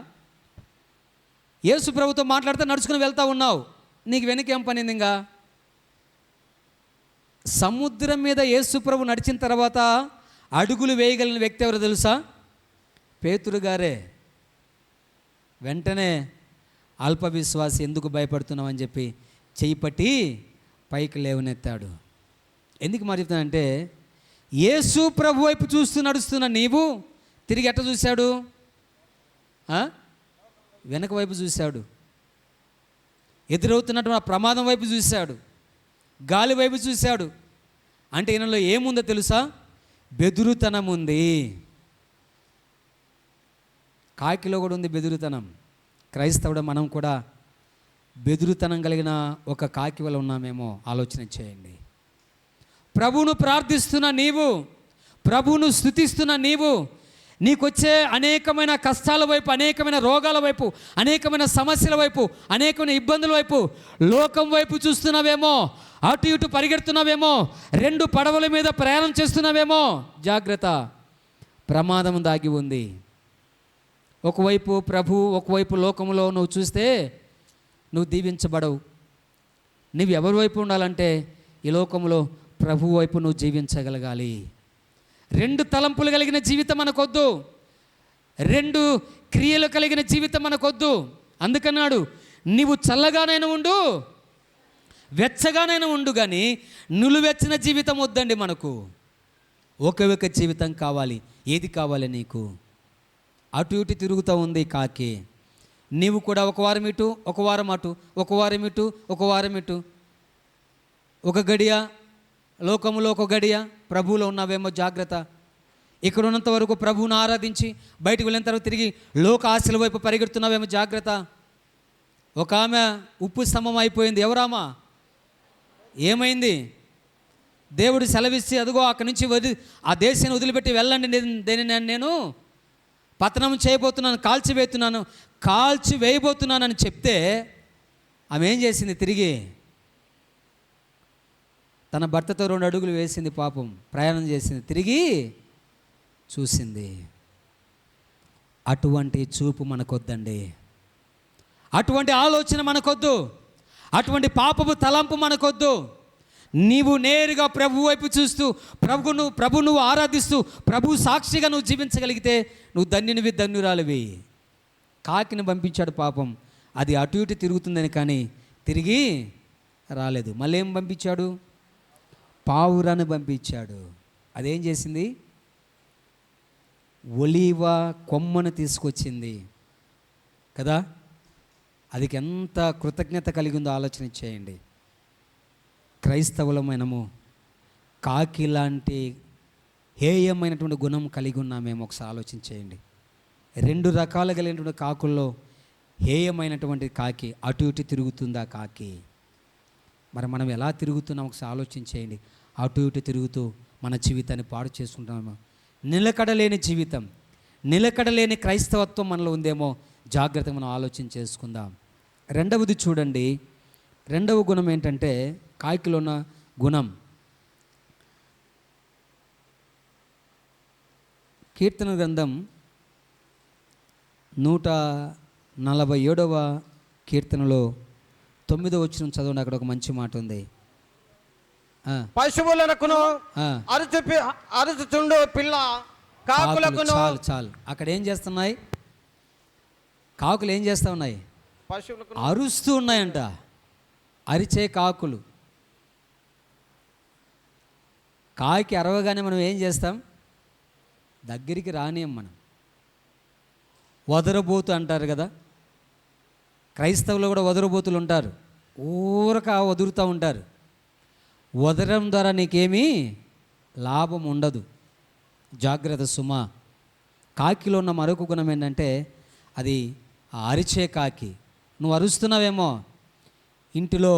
Speaker 4: యేసు ప్రభుతో మాట్లాడితే నడుచుకుని వెళ్తూ ఉన్నావు, నీకు వెనకేం పనింది? ఇంకా సముద్రం మీద యేసు ప్రభు నడిచిన తర్వాత అడుగులు వేయగలిగిన వ్యక్తి ఎవరో తెలుసా? పేతురు గారే. వెంటనే అల్ప విశ్వాసి, ఎందుకు భయపడుతున్నావు అని చెప్పి చెయ్యి పట్టి పైకి లేవనెత్తాడు. ఎందుకు మరి చెప్తానంటే, యేసు ప్రభు వైపు చూస్తూ నడుస్తున్న నీవు తిరిగి ఎట్ట చూశాడు? వెనక వైపు చూశాడు. ఎదురవుతున్నటువంటి ఆ ప్రమాదం వైపు చూశాడు, గాలి వైపు చూశాడు. అంటే ఈయనలో ఏముందో తెలుసా? బెదురుతనం ఉంది. కాకిలో కూడా ఉంది బెదురుతనం. క్రైస్తవుడు మనం కూడా బెదురుతనం కలిగిన ఒక కాకి వల్ల ఉన్నామేమో ఆలోచన చేయండి. ప్రభువును ప్రార్థిస్తున్న నీవు, ప్రభువును స్తుతిస్తున్న నీవు, నీకొచ్చే అనేకమైన కష్టాల వైపు, అనేకమైన రోగాల వైపు, అనేకమైన సమస్యల వైపు, అనేకమైన ఇబ్బందుల వైపు, లోకం వైపు చూస్తున్నావేమో, అటు ఇటు పరిగెడుతున్నావేమో, 2 పడవల మీద ప్రయాణం చేస్తున్నావేమో. జాగ్రత్త, ప్రమాదం దాగి ఉంది. ఒకవైపు ప్రభు, ఒకవైపు లోకంలో నువ్వు చూస్తే నువ్వు దీవించబడవు. నువ్వు ఎవరి వైపు ఉండాలంటే ఈ లోకంలో ప్రభు వైపు నువ్వు జీవించగలగాలి. 2 తలంపులు కలిగిన జీవితం మనకొద్దు, 2 క్రియలు కలిగిన జీవితం మనకొద్దు. అందుకన్నాడు, నీవు చల్లగానైనా ఉండు, వెచ్చగానైనా ఉండు, కానీ నులువెచ్చని జీవితం వద్దండి మనకు. ఒక జీవితం కావాలి. ఏది కావాలి నీకు? అటు ఇటు తిరుగుతూ ఉంది కాకి. నీవు కూడా ఒక వారం ఇటు, ఒక వారం అటు, ఒక వారం ఇటు, ఒక వారం ఇటు. ఒక గడియ లోకములో, ఒక గడియ ప్రభువులో ఉన్నావేమో. జాగ్రత్త. ఇక్కడ ఉన్నంత వరకు ప్రభువును ఆరాధించి బయటకు వెళ్ళిన తర్వాత తిరిగి లోక ఆశల వైపు పరిగెడుతున్నావేమో. జాగ్రత్త. ఒక ఆమె ఉప్పు స్తంభం అయిపోయింది. ఎవరామా? ఏమైంది? దేవుడు సెలవిస్తే అదిగో అక్కడి నుంచి ఆ దేశాన్ని వదిలిపెట్టి వెళ్ళండి, నేను పతనం చేయబోతున్నాను, కాల్చివేయబోతున్నానని చెప్తే ఆమె ఏం చేసింది? తిరిగి తన భర్తతో 2 అడుగులు వేసింది. పాపం ప్రయాణం చేసింది, తిరిగి చూసింది. అటువంటి చూపు మనకొద్దండి, అటువంటి ఆలోచన మనకొద్దు, అటువంటి పాపపు తలంపు మనకొద్దు. నీవు నేరుగా ప్రభు వైపు చూస్తూ ప్రభు నువ్వు ఆరాధిస్తూ ప్రభు సాక్షిగా నువ్వు జీవించగలిగితే నువ్వు ధన్యునివి, ధన్యురాలివి. కాకిని పంపించాడు పాపం, అది అటు ఇటు తిరుగుతుందని కానీ తిరిగి రాలేదు. మళ్ళీ ఏం పంపించాడు? పావురాన్ని పంపించాడు. అదేం చేసింది? ఒలీవ కొమ్మను తీసుకొచ్చింది కదా. అదికి ఎంత కృతజ్ఞత కలిగి ఉందో ఆలోచన చేయండి. క్రైస్తవులమైనము కాకి లాంటి హేయమైనటువంటి గుణం కలిగి ఉన్నామేమో ఒకసారి ఆలోచన చేయండి. 2 రకాలు కలిగినటువంటి కాకుల్లో హేయమైనటువంటి కాకి, అటు ఇటు తిరుగుతుందా కాకి? మరి మనం ఎలా తిరుగుతున్నాం ఒకసారి ఆలోచన చేయండి. అటు ఇటు తిరుగుతూ మన జీవితాన్ని పాడు చేసుకుంటామేమో. నిలకడలేని జీవితం, నిలకడలేని క్రైస్తవత్వం మనలో ఉందేమో జాగ్రత్తగా మనం ఆలోచన చేసుకుందాం. రెండవది చూడండి, రెండవ గుణం ఏంటంటే కాకిలో ఉన్న గుణం. కీర్తన గ్రంథం 147వ కీర్తనలో 9వ వచనం చదవండి. అక్కడ ఒక మంచి మాట ఉంది.
Speaker 2: పశువులకును అరుచుచుండు పిల్ల కాకులకును.
Speaker 4: చాలు. అక్కడ ఏం చేస్తున్నాయి? కాకులు ఏం చేస్తూ ఉన్నాయి?
Speaker 2: పశువులకు
Speaker 4: అరుస్తూ ఉన్నాయంట. అరిచే కాకులు. కాకి అరవగానే మనం ఏం చేస్తాం? దగ్గరికి రానియం మనం. వదరబోతు అంటారు కదా, క్రైస్తవులు కూడా వదరబోతులు ఉంటారు. ఊరక వదురుతూ ఉంటారు. వదరడం ద్వారా నీకేమీ లాభం ఉండదు. జాగ్రత్త సుమా. కాకిలో ఉన్న మరొక గుణం ఏంటంటే అది అరిచే కాకి. నువ్వు అరుస్తున్నావేమో ఇంటిలో,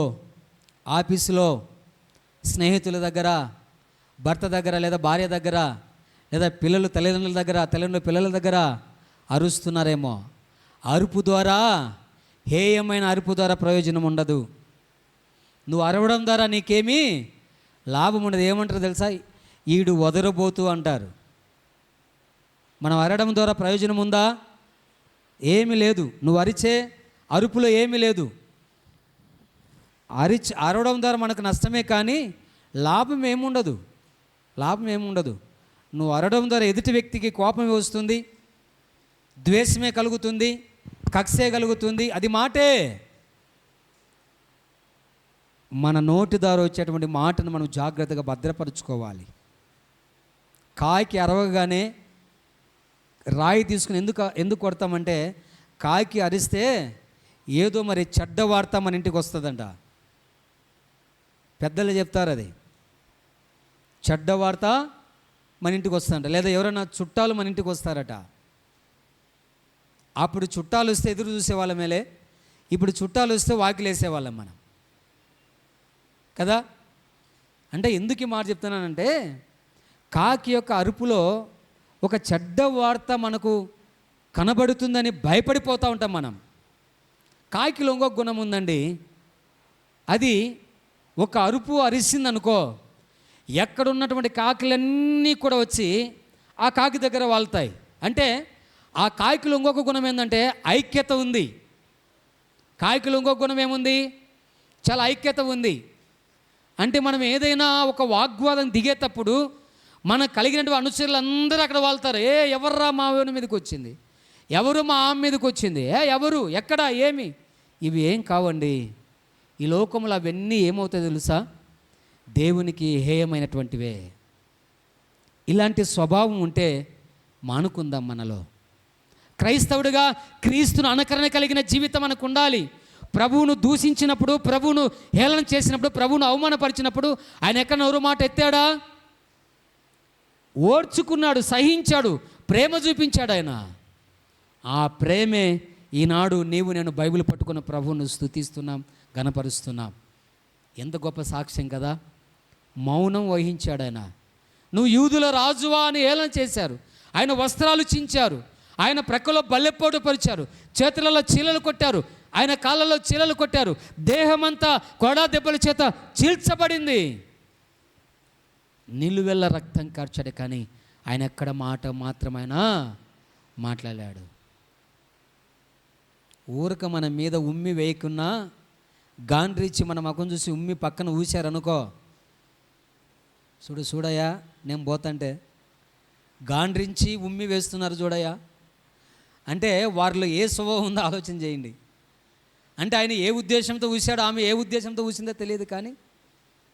Speaker 4: ఆఫీసులో, స్నేహితుల దగ్గర, భర్త దగ్గర, లేదా భార్య దగ్గర, లేదా తల్లిదండ్రుల దగ్గర, తల్లిదండ్రుల పిల్లల దగ్గర అరుస్తున్నారేమో. అరుపు ద్వారా, హేయమైన అరుపు ద్వారా ప్రయోజనం ఉండదు. నువ్వు అరవడం ద్వారా నీకేమీ లాభం ఉండదు. ఏమంటారు తెలుసా? ఈడు వదరబోతు అంటారు. మనం అరవడం ద్వారా ప్రయోజనం ఉందా? ఏమీ లేదు. నువ్వు అరిచే అరుపులో ఏమీ లేదు. అరవడం ద్వారా మనకు నష్టమే కానీ లాభం ఏముండదు. నువ్వు అరవడం ద్వారా ఎదుటి వ్యక్తికి కోపమే వస్తుంది, ద్వేషమే కలుగుతుంది, కక్షే కలుగుతుంది. అది మాటే. మన నోటి ద్వారా వచ్చేటువంటి మాటను మనం జాగ్రత్తగా భద్రపరుచుకోవాలి. కాకి అరవగానే రాయి తీసుకుని ఎందుకు కొడతామంటే, కాకి అరిస్తే ఏదో మరి చెడ్డ వార్త మన ఇంటికి వస్తుందంట. పెద్దలు చెప్తారు, అది చెడ్డ వార్త మన ఇంటికి వస్తుందంట. లేదా ఎవరైనా చుట్టాలు మన ఇంటికి వస్తారట. అప్పుడు చుట్టాలు వస్తే ఎదురు చూసేవాళ్ళ మేలే, ఇప్పుడు చుట్టాలు వస్తే వాకిలేసేవాళ్ళం మనం కదా. అంటే ఎందుకు ఈ మాట చెప్తున్నానంటే, కాకి యొక్క అరుపులో ఒక చెడ్డ వార్త మనకు కనబడుతుందని భయపడిపోతూ ఉంటాం మనం. కాకిలో ఇంకొక గుణం ఉందండి. అది ఒక అరుపు అరిసిందనుకో, ఎక్కడున్నటువంటి కాకులన్నీ కూడా వచ్చి ఆ కాకి దగ్గర వాళ్తాయి. అంటే ఆ కాకిలో ఇంకొక గుణం ఏంటంటే ఐక్యత ఉంది. కాకిలో ఇంకొక గుణం ఏముంది? చాలా ఐక్యత ఉంది. అంటే మనం ఏదైనా ఒక వాగ్వాదం దిగేటప్పుడు మనకు కలిగినటువంటి అనుచరులు అందరూ అక్కడ వాళ్తారు. ఎవర్రా మా ఊరి మీదకి వచ్చింది, ఎవరు మా ఆమె మీదకి వచ్చింది, ఎవరు, ఎక్కడ, ఏమి. ఇవి ఏం కావండి. ఈ లోకంలో అవన్నీ ఏమవుతాయి తెలుసా? దేవునికి హేయమైనటువంటివే. ఇలాంటి స్వభావం ఉంటే మానుకుందాం మనలో. క్రైస్తవుడిగా క్రీస్తును అనుకరణ కలిగిన జీవితం మనకు ఉండాలి. ప్రభువును దూషించినప్పుడు, ప్రభువును హేళన చేసినప్పుడు, ప్రభువును అవమానపరిచినప్పుడు ఆయన ఎక్కడ నోరు మాట ఎత్తాడా? ఓర్చుకున్నాడు, సహించాడు, ప్రేమ చూపించాడు ఆయన. ఆ ప్రేమే ఈనాడు నీవు నేను బైబిల్ పట్టుకున్న ప్రభువును స్తుతిస్తున్నాం, గణపరుస్తున్నాం. ఎంత గొప్ప సాక్ష్యం కదా. మౌనం వహించాడు ఆయన. నువ్వు యూదుల రాజువా అని హేళన చేశారు. ఆయన వస్త్రాలు చించారు, ఆయన ప్రక్కలో బల్లెపోటు పరిచారు, చేతులలో చీలలు కొట్టారు, ఆయన కాళ్ళలో చీలలు కొట్టారు, దేహమంతా కొడా దెబ్బల చేత చీల్చబడింది. నిలువెల్ల రక్తం కార్చాడు, కానీ ఆయన ఎక్కడ మాట మాత్రమైనా మాట్లాడాడు. ఊరక మన మీద ఉమ్మి వేయకున్నా గాండ్రిచ్చి మన ముఖం చూసి ఉమ్మి పక్కన ఊశారనుకో, చూడయ్యా నేను పోతంటే గాండ్రించి ఉమ్మి వేస్తున్నారు చూడయ్యా. అంటే వారిలో ఏ స్వభావం ఉందో ఆలోచన చేయండి. అంటే ఆయన ఏ ఉద్దేశంతో ఊసాడో, ఆమె ఏ ఉద్దేశంతో ఊసిందో తెలియదు,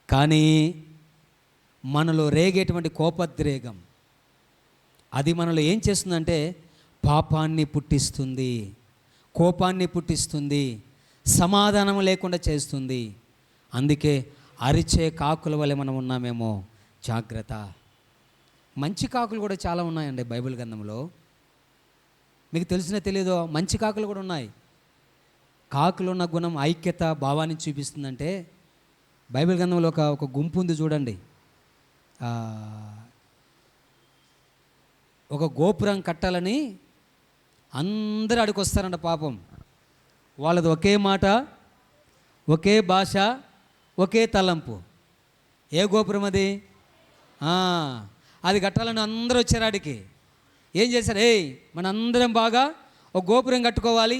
Speaker 4: కానీ మనలో రేగేటువంటి కోపద్రేగం అది మనలో ఏం చేస్తుందంటే పాపాన్ని పుట్టిస్తుంది, కోపాన్ని పుట్టిస్తుంది, సమాధానం లేకుండా చేస్తుంది. అందుకే అరిచే కాకుల వలె మనం ఉన్నామేమో, జాగ్రత్త. మంచి కాకులు కూడా చాలా ఉన్నాయండి బైబిల్ గ్రంథంలో. మీకు తెలిసినా తెలియదో, మంచి కాకులు కూడా ఉన్నాయి. కాకులు ఉన్న గుణం ఐక్యత భావాన్ని చూపిస్తుందంటే బైబిల్ గ్రంథంలో ఒక గుంపు ఉంది చూడండి. ఒక గోపురం కట్టాలని అందరూ అడిగి వస్తారంట. పాపం వాళ్ళది ఒకే మాట, ఒకే భాష, ఒకే తలంపు. ఏ గోపురం అది? అది కట్టాలని అందరూ వచ్చారు ఆడికి. ఏం చేశారు? మనందరం బాగా ఒక గోపురం కట్టుకోవాలి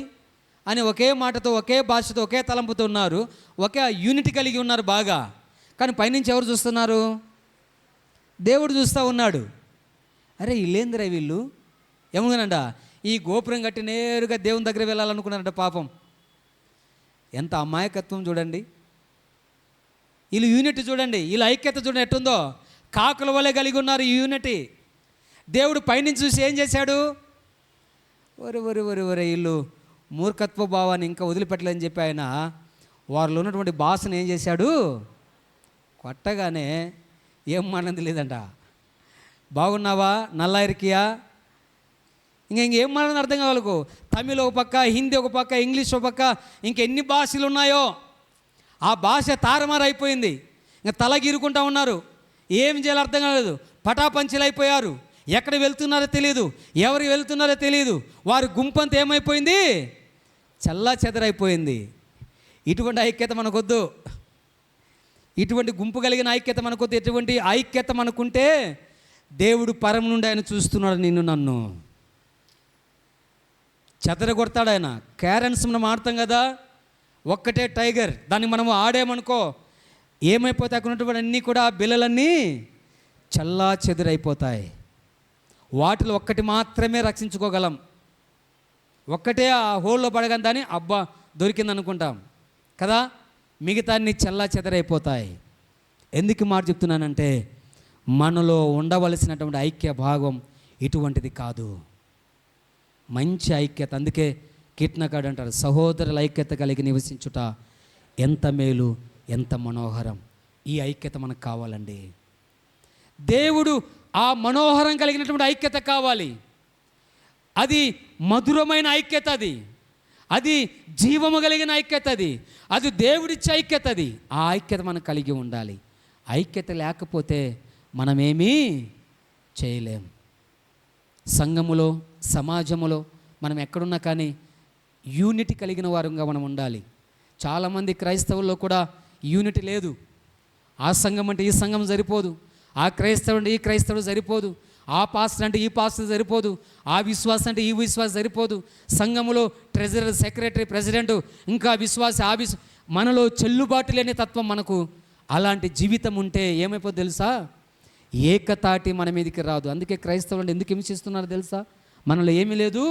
Speaker 4: అని ఒకే మాటతో, ఒకే భాషతో, ఒకే తలంపుతో ఉన్నారు. ఒకే యూనిటీ కలిగి ఉన్నారు బాగా. కానీ పైనుంచి ఎవరు చూస్తున్నారు? దేవుడు చూస్తూ ఉన్నాడు. అరే వీళ్ళేందిరా వీళ్ళు ఏమన్నానంట, ఈ గోపురం కట్టి నేరుగా దేవుని దగ్గర వెళ్ళాలనుకున్నారంట. పాపం ఎంత అమాయకత్వం చూడండి. వీళ్ళు యూనిటీ చూడండి, వీళ్ళ ఐక్యత చూడండి ఎట్టుందో. కాకుల వలె కలిగి ఉన్నారు ఈ యూనిటీ. దేవుడు పైనుంచి చూసి ఏం చేశాడు? ఒరే వీళ్ళు మూర్ఖత్వ భావాన్ని ఇంకా వదిలిపెట్టలేని చెప్పి ఆయన వారిలో ఉన్నటువంటి భాషను ఏం చేశాడు? కొట్టగానే ఏం మానంది లేదంట. బాగున్నావా, నల్లారికియా, ఇంకేం మాట్లాడిన అర్థం కావాలకు. తమిళ్ ఒక పక్క, హిందీ ఒక పక్క, ఇంగ్లీష్ ఒక పక్క, ఇంకెన్ని భాషలు ఉన్నాయో ఆ భాష తారుమారు అయిపోయింది. ఇంకా తలగిరుకుంటా ఉన్నారు. ఏం చేయాలో అర్థం కాలేదు. పటాపంచలు అయిపోయారు. ఎక్కడ వెళ్తున్నారో తెలియదు, ఎవరికి వెళ్తున్నారో తెలియదు. వారి గుంపంతా ఏమైపోయింది? చల్లా చెదరైపోయింది. ఇటువంటి ఐక్యత మనకొద్దు. ఇటువంటి గుంపు కలిగిన ఐక్యత మనకొద్దు. ఎటువంటి ఐక్యత మనకుంటే దేవుడు పరం నుండి ఆయన చూస్తున్నాడు నిన్ను నన్ను. చెదరగొడతాడు ఆయన. క్యారన్స్ మనం ఆడతాం కదా, ఒక్కటే టైగర్, దాన్ని మనము ఆడేమనుకో ఏమైపోతే అక్కడ ఉన్నటువంటి అన్నీ కూడా బిల్లలన్నీ చల్లా చెదురైపోతాయి. వాటిలో ఒక్కటి మాత్రమే రక్షించుకోగలం. ఒక్కటే ఆ హోల్లో పడగానే దాన్ని అబ్బా దొరికింది అనుకుంటాం కదా, మిగతా అన్ని చల్లా చెదరైపోతాయి. ఎందుకు మాట చెప్తున్నానంటే మనలో ఉండవలసినటువంటి ఐక్య భాగం ఇటువంటిది కాదు, మంచి ఐక్యత. అందుకే కీర్తనకాడు అంటారు, సహోదరుల ఐక్యత కలిగి నివసించుట ఎంత మేలు, ఎంత మనోహరం. ఈ ఐక్యత మనకు కావాలండి. దేవుడు ఆ మనోహరం కలిగినటువంటి ఐక్యత కావాలి. అది మధురమైన ఐక్యత, అది జీవము కలిగిన ఐక్యత, అది దేవుడిచ్చే ఐక్యత. ఆ ఐక్యత మనం కలిగి ఉండాలి. ఐక్యత లేకపోతే మనమేమీ చేయలేం. సంఘములో, సమాజములో మనం ఎక్కడున్నా కానీ యూనిటీ కలిగిన వారంగా మనం ఉండాలి. చాలామంది క్రైస్తవుల్లో కూడా యూనిటీ లేదు. ఆ సంఘం అంటే ఈ సంఘం సరిపోదు, ఆ క్రైస్తవుడు అంటే ఈ క్రైస్తవుడు సరిపోదు, ఆ పాస్టర్ అంటే ఈ పాస్టర్ సరిపోదు, ఆ విశ్వాసం అంటే ఈ విశ్వాసం సరిపోదు. సంఘములో ట్రెజరర్, సెక్రటరీ, ప్రెసిడెంట్, ఇంకా విశ్వాస మనలో చెల్లుబాటు లేని తత్వం మనకు. అలాంటి జీవితం ఉంటే ఏమైపోతుంది తెలుసా? ఏకతాటి మన మీదకి రాదు. అందుకే క్రైస్తవులు ఎందుకు హింసిస్తున్నారు తెలుసా? మనలో ఏమీ లేదు,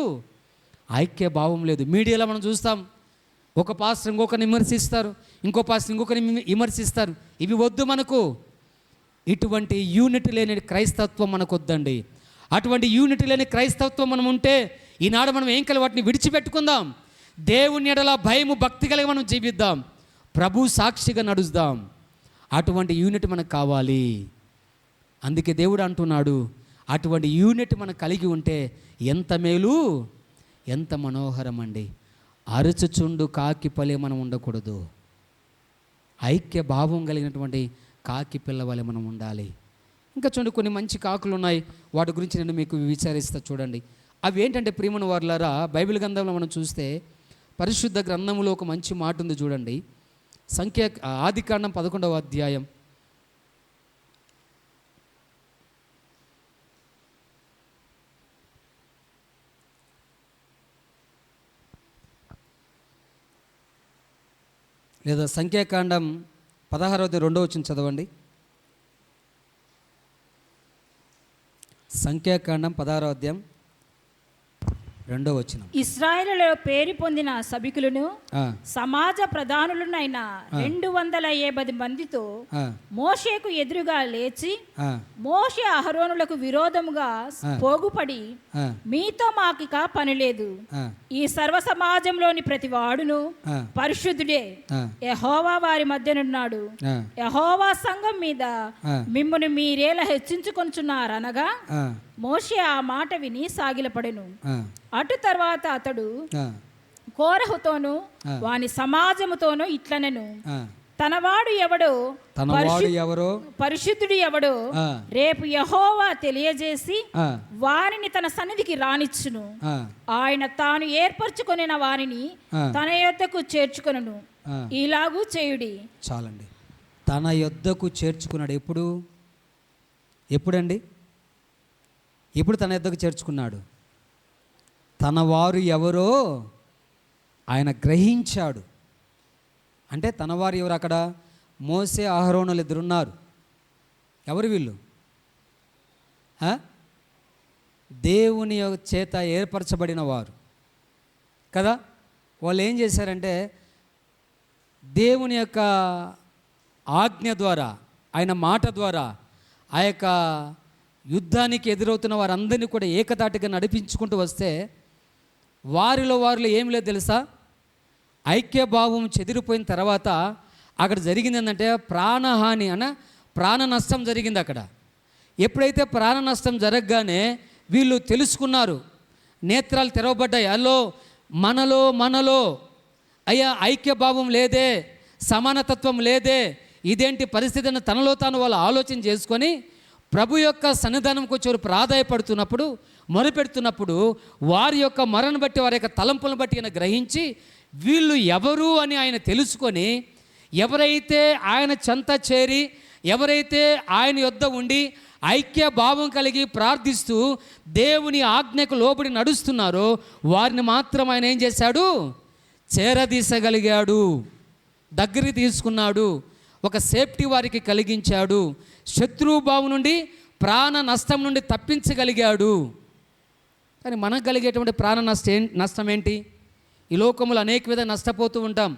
Speaker 4: ఐక్య భావం లేదు. మీడియాలో మనం చూస్తాం, ఒక పాస్టర్ ఇంకొకరిని విమర్శిస్తారు, ఇంకో పాస్టర్ ఇంకొకరిని విమర్శిస్తారు. ఇవి వద్దు మనకు. ఇటువంటి యూనిటీ లేని క్రైస్తత్వం మనకు వద్దండి. అటువంటి యూనిటీ లేని క్రైస్తత్వం మనం ఉంటే ఈనాడు మనం ఏం కలిగి వాటిని విడిచిపెట్టుకుందాం. దేవుని ఎడల భయము, భక్తి కలిగి మనం జీవిద్దాం. ప్రభు సాక్షిగా నడుద్దాం. అటువంటి యూనిటీ మనకు కావాలి. అందుకే దేవుడు అంటున్నాడు, అటువంటి యూనిట్ మనం కలిగి ఉంటే ఎంత మేలు, ఎంత మనోహరం అండి. అరచుచుండు కాకి పలే మనం ఉండకూడదు. ఐక్య భావం కలిగినటువంటి కాకి పిల్ల వలె మనం ఉండాలి. ఇంకా చూడండి, కొన్ని మంచి కాకులు ఉన్నాయి. వాటి గురించి నేను మీకు విచారిస్తా చూడండి. అవి ఏంటంటే ప్రియమైన వారులారా, బైబిల్ గ్రంథంలో మనం చూస్తే పరిశుద్ధ గ్రంథంలో ఒక మంచి మాట ఉంది చూడండి. ఆదికాండం 11వ అధ్యాయం 16వ 2వ వచనం చదవండి. సంఖ్యాకాండం 16వ అధ్యాయం 2వ వచనం.
Speaker 5: ఇశ్రాయేలులో పేరు పొందిన సభికులను
Speaker 4: ఆ,
Speaker 5: సమాజ ప్రధానులనైన 250 మందితో మోషేకు ఎదురుగా లేచి
Speaker 4: ఆ,
Speaker 5: మోషే అహరోనులకు విరోధముగా పోగుపడి
Speaker 4: ఆ,
Speaker 5: మీతో మాకిక పని లేదు,
Speaker 4: ఆ,
Speaker 5: ఈ సర్వ సమాజంలోని ప్రతి వాడును
Speaker 4: ఆ,
Speaker 5: పరిశుద్ధుడే,
Speaker 4: ఆ,
Speaker 5: యెహోవా వారి మధ్యనున్నాడు,
Speaker 4: ఆ,
Speaker 5: యెహోవా సంఘం మీద
Speaker 4: ఆ.
Speaker 5: మిమ్మును మీరేలా హెచ్చించుకొనుచున్నారనగా
Speaker 4: ఆ,
Speaker 5: మోషే ఆ మాట విని సాగిలపడెను.
Speaker 4: ఆ,
Speaker 5: అటు తర్వాత అతడు
Speaker 4: ఆ,
Speaker 5: కోరహుతోను వాని సమాజముతోను ఇట్లనెను,
Speaker 4: ఆ.
Speaker 5: తనవాడు ఎవడో
Speaker 4: తనవాడు ఎవరో
Speaker 5: పరిశుద్ధుడు ఎవడో
Speaker 4: ఆ,
Speaker 5: రేపు యెహోవా తెలియజేసి
Speaker 4: ఆ,
Speaker 5: వారిని తన సన్నిధికి రానిచ్చును.
Speaker 4: ఆ,
Speaker 5: ఆయన తాను ఏర్పరచుకొనిన వారిని
Speaker 4: ఆ.
Speaker 5: తన యొద్దకు చేర్చుకొనును.
Speaker 4: ఆ.
Speaker 5: ఇలాగూ చేయుడి.
Speaker 4: చాలండి. తన యొద్దకు చేర్చుకున్నాడు. ఎప్పుడండి? ఎప్పుడు తన యొద్దకు చేర్చుకున్నాడు? తన వారు ఎవరో ఆయన గ్రహించాడు. అంటే తన వారు ఎవరు? అక్కడ మోసే అహరోనులు ఇద్దరున్నారు. ఎవరు వీళ్ళు? ఆ? దేవుని చేత ఏర్పరచబడిన వారు కదా. వాళ్ళు ఏం చేశారంటే దేవుని యొక్క ఆజ్ఞ ద్వారా, ఆయన మాట ద్వారా ఆ యొక్క యుద్ధానికి ఎదురవుతున్న వారందరినీ కూడా ఏకతాటిగా నడిపించుకుంటూ వస్తే వారిలో ఏం లేదు తెలుసా? ఐక్యభావం చెదిరిపోయిన తర్వాత అక్కడ జరిగింది ఏంటంటే ప్రాణహాని ప్రాణ నష్టం జరిగింది అక్కడ. ఎప్పుడైతే ప్రాణ నష్టం జరగగానే వీళ్ళు తెలుసుకున్నారు, నేత్రాలు తెరవబడ్డాయి. అల్లో మనలో అయ్యా ఐక్యభావం లేదే, సమానతత్వం లేదే, ఇదేంటి పరిస్థితి అని తనలో తాను వాళ్ళు ఆలోచన చేసుకొని ప్రభు యొక్క సన్నిధానంకి వచ్చి ప్రాధాయపడుతున్నప్పుడు, మొరపెడుతున్నప్పుడు వారి యొక్క మొరను బట్టి, వారి యొక్క తలంపులను బట్టి ఆయన గ్రహించి వీళ్ళు ఎవరు అని ఆయన తెలుసుకొని, ఎవరైతే ఆయన చెంత చేరి, ఎవరైతే ఆయన యొద్ద ఉండి ఐక్య భావం కలిగి ప్రార్థిస్తూ దేవుని ఆజ్ఞకు లోబడి నడుస్తున్నారో వారిని మాత్రం ఆయన ఏం చేశాడు? చేరదీసగలిగాడు, దగ్గరికి తీసుకున్నాడు, ఒక సేఫ్టీ వారికి కలిగించాడు, శత్రుభావం నుండి ప్రాణ నష్టం నుండి తప్పించగలిగాడు. కానీ మనకు కలిగేటువంటి ప్రాణ నష్టం ఏంటి? ఈ లోకములు అనేక విధాలుగా నష్టపోతూ ఉంటాం,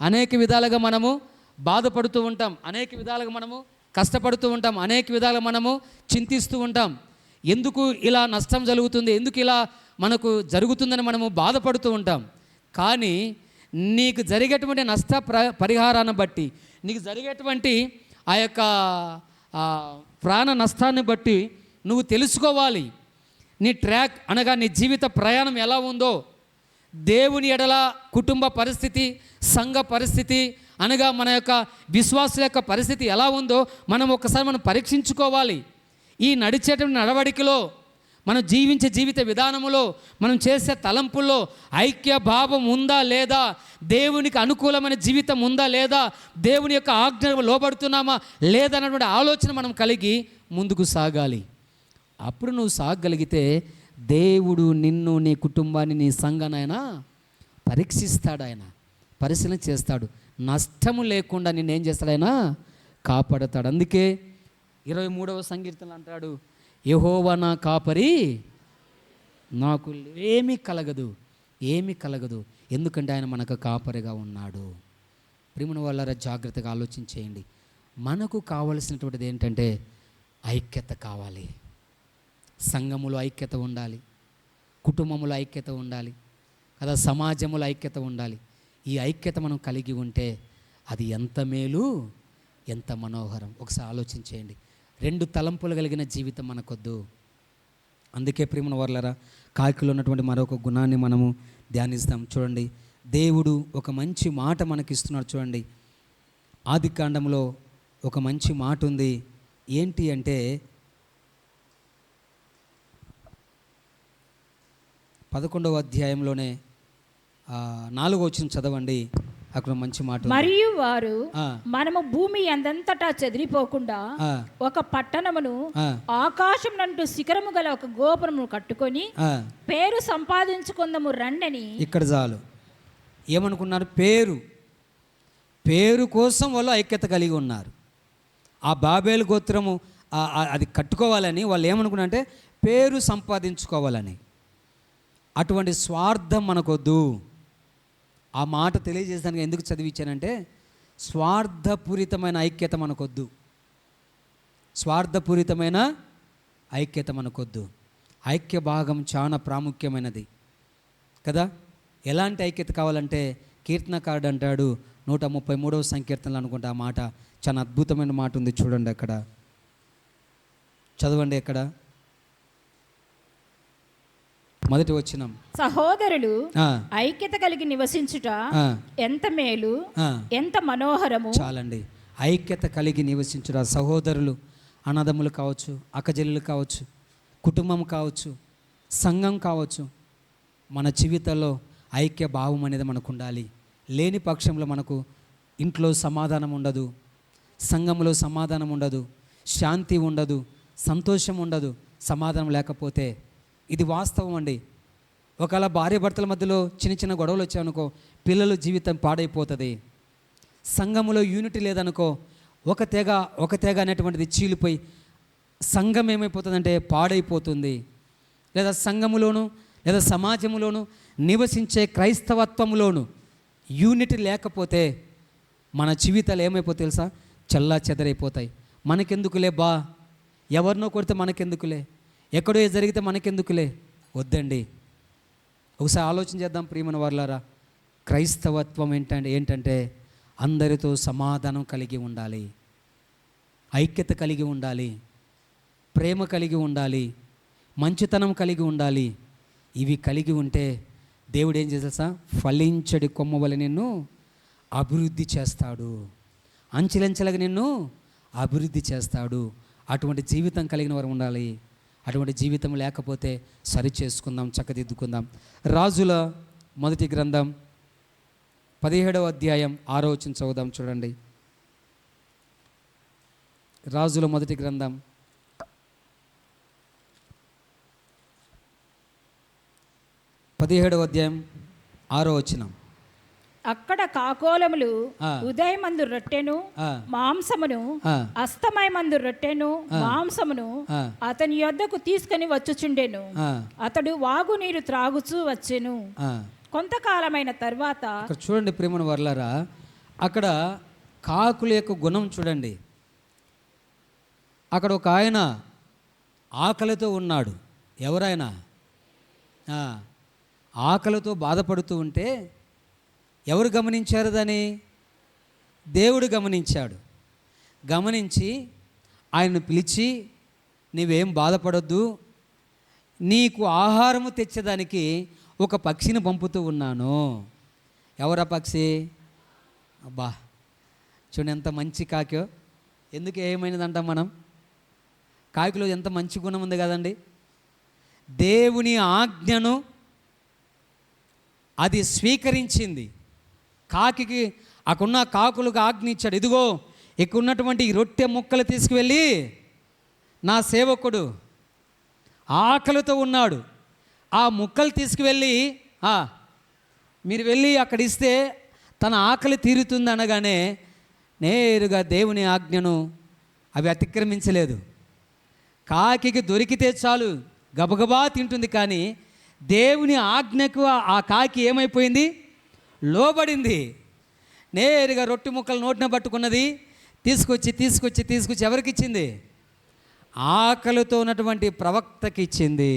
Speaker 4: అనేక విధాలుగా మనము బాధపడుతూ ఉంటాం, అనేక విధాలుగా మనము కష్టపడుతూ ఉంటాం, అనేక విధాలుగా మనము చింతిస్తూ ఉంటాం. ఎందుకు ఇలా నష్టం జరుగుతుంది, ఎందుకు ఇలా మనకు జరుగుతుందని మనము బాధపడుతూ ఉంటాం. కానీ నీకు జరిగేటువంటి నష్ట పరిహారాన్ని బట్టి, నీకు జరిగేటువంటి ఆ యొక్క ప్రాణ నష్టాన్ని బట్టి నువ్వు తెలుసుకోవాలి నీ ట్రాక్ అనగా నీ జీవిత ప్రయాణం ఎలా ఉందో. దేవుని ఎడల కుటుంబ పరిస్థితి, సంఘ పరిస్థితి అనగా మన యొక్క విశ్వాసుల యొక్క పరిస్థితి ఎలా ఉందో ఒకసారి మనం పరీక్షించుకోవాలి. ఈ నడిచేటువంటి నడవడికలో, మనం జీవించే జీవిత విధానములో, మనం చేసే తలంపుల్లో ఐక్య భావం ఉందా లేదా, దేవునికి అనుకూలమైన జీవితం ఉందా లేదా, దేవుని యొక్క ఆజ్ఞ లోబడుతున్నామా లేదా అన్నటువంటి ఆలోచన మనం కలిగి ముందుకు సాగాలి. అప్పుడు నువ్వు సాగగలిగితే దేవుడు నిన్ను, నీ కుటుంబాన్ని, నీ సంఘానైనా పరీక్షిస్తాడు, ఆయన పరిశీలన చేస్తాడు. నష్టము లేకుండా నిన్నేం చేస్తాడు? ఆయన కాపాడతాడు. అందుకే 23వ సంకీర్తనలు అంటాడు, యెహోవా నా కాపరి, నాకు ఏమీ కలగదు, ఎందుకంటే ఆయన మనకు కాపరిగా ఉన్నాడు. ప్రియమైన వాళ్ళారా, జాగ్రత్తగా ఆలోచించేయండి. మనకు కావలసినటువంటిది ఏంటంటే ఐక్యత కావాలి. సంఘములో ఐక్యత ఉండాలి, కుటుంబంలో ఐక్యత ఉండాలి కదా, సమాజంలో ఐక్యత ఉండాలి. ఈ ఐక్యత మనం కలిగి ఉంటే అది ఎంత మేలు, ఎంత మనోహరం. ఒకసారి ఆలోచించేయండి. 2 తలంపులు కలిగిన జీవితం మనకొద్దు. అందుకే ప్రియమైన వర్లరా, కాకిలో ఉన్నటువంటి మరొక గుణాన్ని మనము ధ్యానిస్తాం. చూడండి, దేవుడు ఒక మంచి మాట మనకిస్తున్నాడు. చూడండి, ఆదికాండంలో ఒక మంచి మాట ఉంది. ఏంటి అంటే 11వ అధ్యాయంలోనే 4వ వచనం చదవండి. అక్కడ మంచి మాట.
Speaker 5: మరియు వారు మనము భూమి ఎందంతటా చెదిరిపోకుండా ఒక పట్టణమును, ఆకాశం నంటూ శిఖరము గల ఒక గోపురమును కట్టుకొని పేరు సంపాదించుకుందాము రండని.
Speaker 4: ఇక్కడ చాలు. ఏమనుకున్నారు? పేరు కోసం వాళ్ళు ఐక్యత కలిగి ఉన్నారు. ఆ బాబేలు గోత్రము అది కట్టుకోవాలని వాళ్ళు ఏమనుకున్నారంటే పేరు సంపాదించుకోవాలని. అటువంటి స్వార్థం మనకొద్దు. ఆ మాట తెలియజేసానికి ఎందుకు చదివించానంటే స్వార్థపూరితమైన ఐక్యత మనకొద్దు. స్వార్థపూరితమైన ఐక్యత మనకొద్దు. ఐక్య భాగం చాలా ప్రాముఖ్యమైనది కదా. ఎలాంటి ఐక్యత కావాలంటే కీర్తనకారుడు అంటాడు 133వ సంకీర్తనలు అనుకుంటా ఆ మాట, చాలా అద్భుతమైన మాట ఉంది చూడండి అక్కడ, చదవండి ఎక్కడ, మొదటి వచనం.
Speaker 5: సహోదరులు ఐక్యత కలిగి నివసించుట ఎంత మేలు, ఎంత మనోహరము.
Speaker 4: చాలండి. ఐక్యత కలిగి నివసించుట. సహోదరులు, అన్నదమ్ములు కావచ్చు, అక్కజల్లులు కావచ్చు, కుటుంబం కావచ్చు, సంఘం కావచ్చు, మన జీవితంలో ఐక్య భావం అనేది మనకు ఉండాలి. లేని పక్షంలో మనకు ఇంట్లో సమాధానం ఉండదు, సంఘంలో సమాధానం ఉండదు, శాంతి ఉండదు, సంతోషం ఉండదు. సమాధానం లేకపోతే ఇది వాస్తవం అండి. ఒకవేళ భార్య భర్తల మధ్యలో చిన్న చిన్న గొడవలు వచ్చాయనుకో పిల్లల జీవితం పాడైపోతుంది. సంఘములో యూనిటీ లేదనుకో ఒక తెగ అనేటువంటిది చీలిపోయి సంఘం ఏమైపోతుందంటే పాడైపోతుంది. లేదా సంఘములోను లేదా సమాజంలోను నివసించే క్రైస్తవత్వంలోను యూనిటీ లేకపోతే మన జీవితాలు ఏమైపోతాయి తెలుసా, చల్లా చెదరైపోతాయి. మనకెందుకులే బా, ఎవరినో కొడితే మనకెందుకులే, ఎక్కడో జరిగితే మనకెందుకులే, వద్దండి. ఒకసారి ఆలోచన చేద్దాం ప్రియమైన వారలారా. క్రైస్తవత్వం ఏంటంటే అందరితో సమాధానం కలిగి ఉండాలి, ఐక్యత కలిగి ఉండాలి, ప్రేమ కలిగి ఉండాలి, మంచితనం కలిగి ఉండాలి. ఇవి కలిగి ఉంటే దేవుడు ఏం చేస్తా, ఫలించడి కొమ్మ వలె నిన్ను అభివృద్ధి చేస్తాడు, అంచెలంచెలుగా నిన్ను అభివృద్ధి చేస్తాడు. అటువంటి జీవితం కలిగిన వారు ఉండాలి. అటువంటి జీవితం లేకపోతే సరి చేసుకుందాం, చక్కదిద్దుకుందాం. రాజుల మొదటి గ్రంథం 17వ అధ్యాయం 6వ వచనం చదువుదాం చూడండి. రాజుల మొదటి గ్రంథం 17వ అధ్యాయం 6వ వచనం.
Speaker 5: అక్కడ కాకోలములు ఉదయమందు రొట్టెను మాంసమును, అస్తమయమందు రొట్టెను మాంసమును అతని యొద్దకు తీసుకుని వచ్చుచుండెను. అతడు వాగు నీరు త్రాగుచూ వచ్చెను. కొంతకాలమైన తర్వాత
Speaker 4: చూడండి ప్రేమను వర్లారా, అక్కడ కాకుల యొక్క గుణం చూడండి. అక్కడ ఒక ఆయన ఆకలితో ఉన్నాడు. ఎవరైనా ఆకలితో బాధపడుతూ ఉంటే ఎవరు గమనించారు దాన్ని? దేవుడు గమనించాడు. గమనించి ఆయన్ను పిలిచి, నీవేం బాధపడొద్దు, నీకు ఆహారము తెచ్చేదానికి ఒక పక్షిని పంపుతూ ఉన్నాను. ఎవరా పక్షి? అబ్బా చూడండి ఎంత మంచి కాకో. ఎందుకు ఏమైనదంటాం మనం? కాకిలో ఎంత మంచి గుణం ఉంది కదండి. దేవుని ఆజ్ఞను అది స్వీకరించింది. కాకికి అక్కడున్న కాకులకు ఆజ్ఞ ఇచ్చాడు, ఇదిగో ఇక్కడ ఉన్నటువంటి ఈ రొట్టె ముక్కలు తీసుకువెళ్ళి నా సేవకుడు ఆకలితో ఉన్నాడు, ఆ ముక్కలు తీసుకువెళ్ళి మీరు వెళ్ళి అక్కడ ఇస్తే తన ఆకలి తీరుతుంది అనగానే నేరుగా దేవుని ఆజ్ఞను అవి అతిక్రమించలేదు. కాకికి దొరికితే చాలు గబగబా తింటుంది, కానీ దేవుని ఆజ్ఞకు ఆ కాకి ఏమైపోయింది? లోబడింది. నేరుగా రొట్టె ముక్కలు నోటిన పట్టుకున్నది, తీసుకొచ్చి ఎవరికి ఇచ్చింది? ఆకలితో ఉన్నటువంటి ప్రవక్తకి ఇచ్చింది.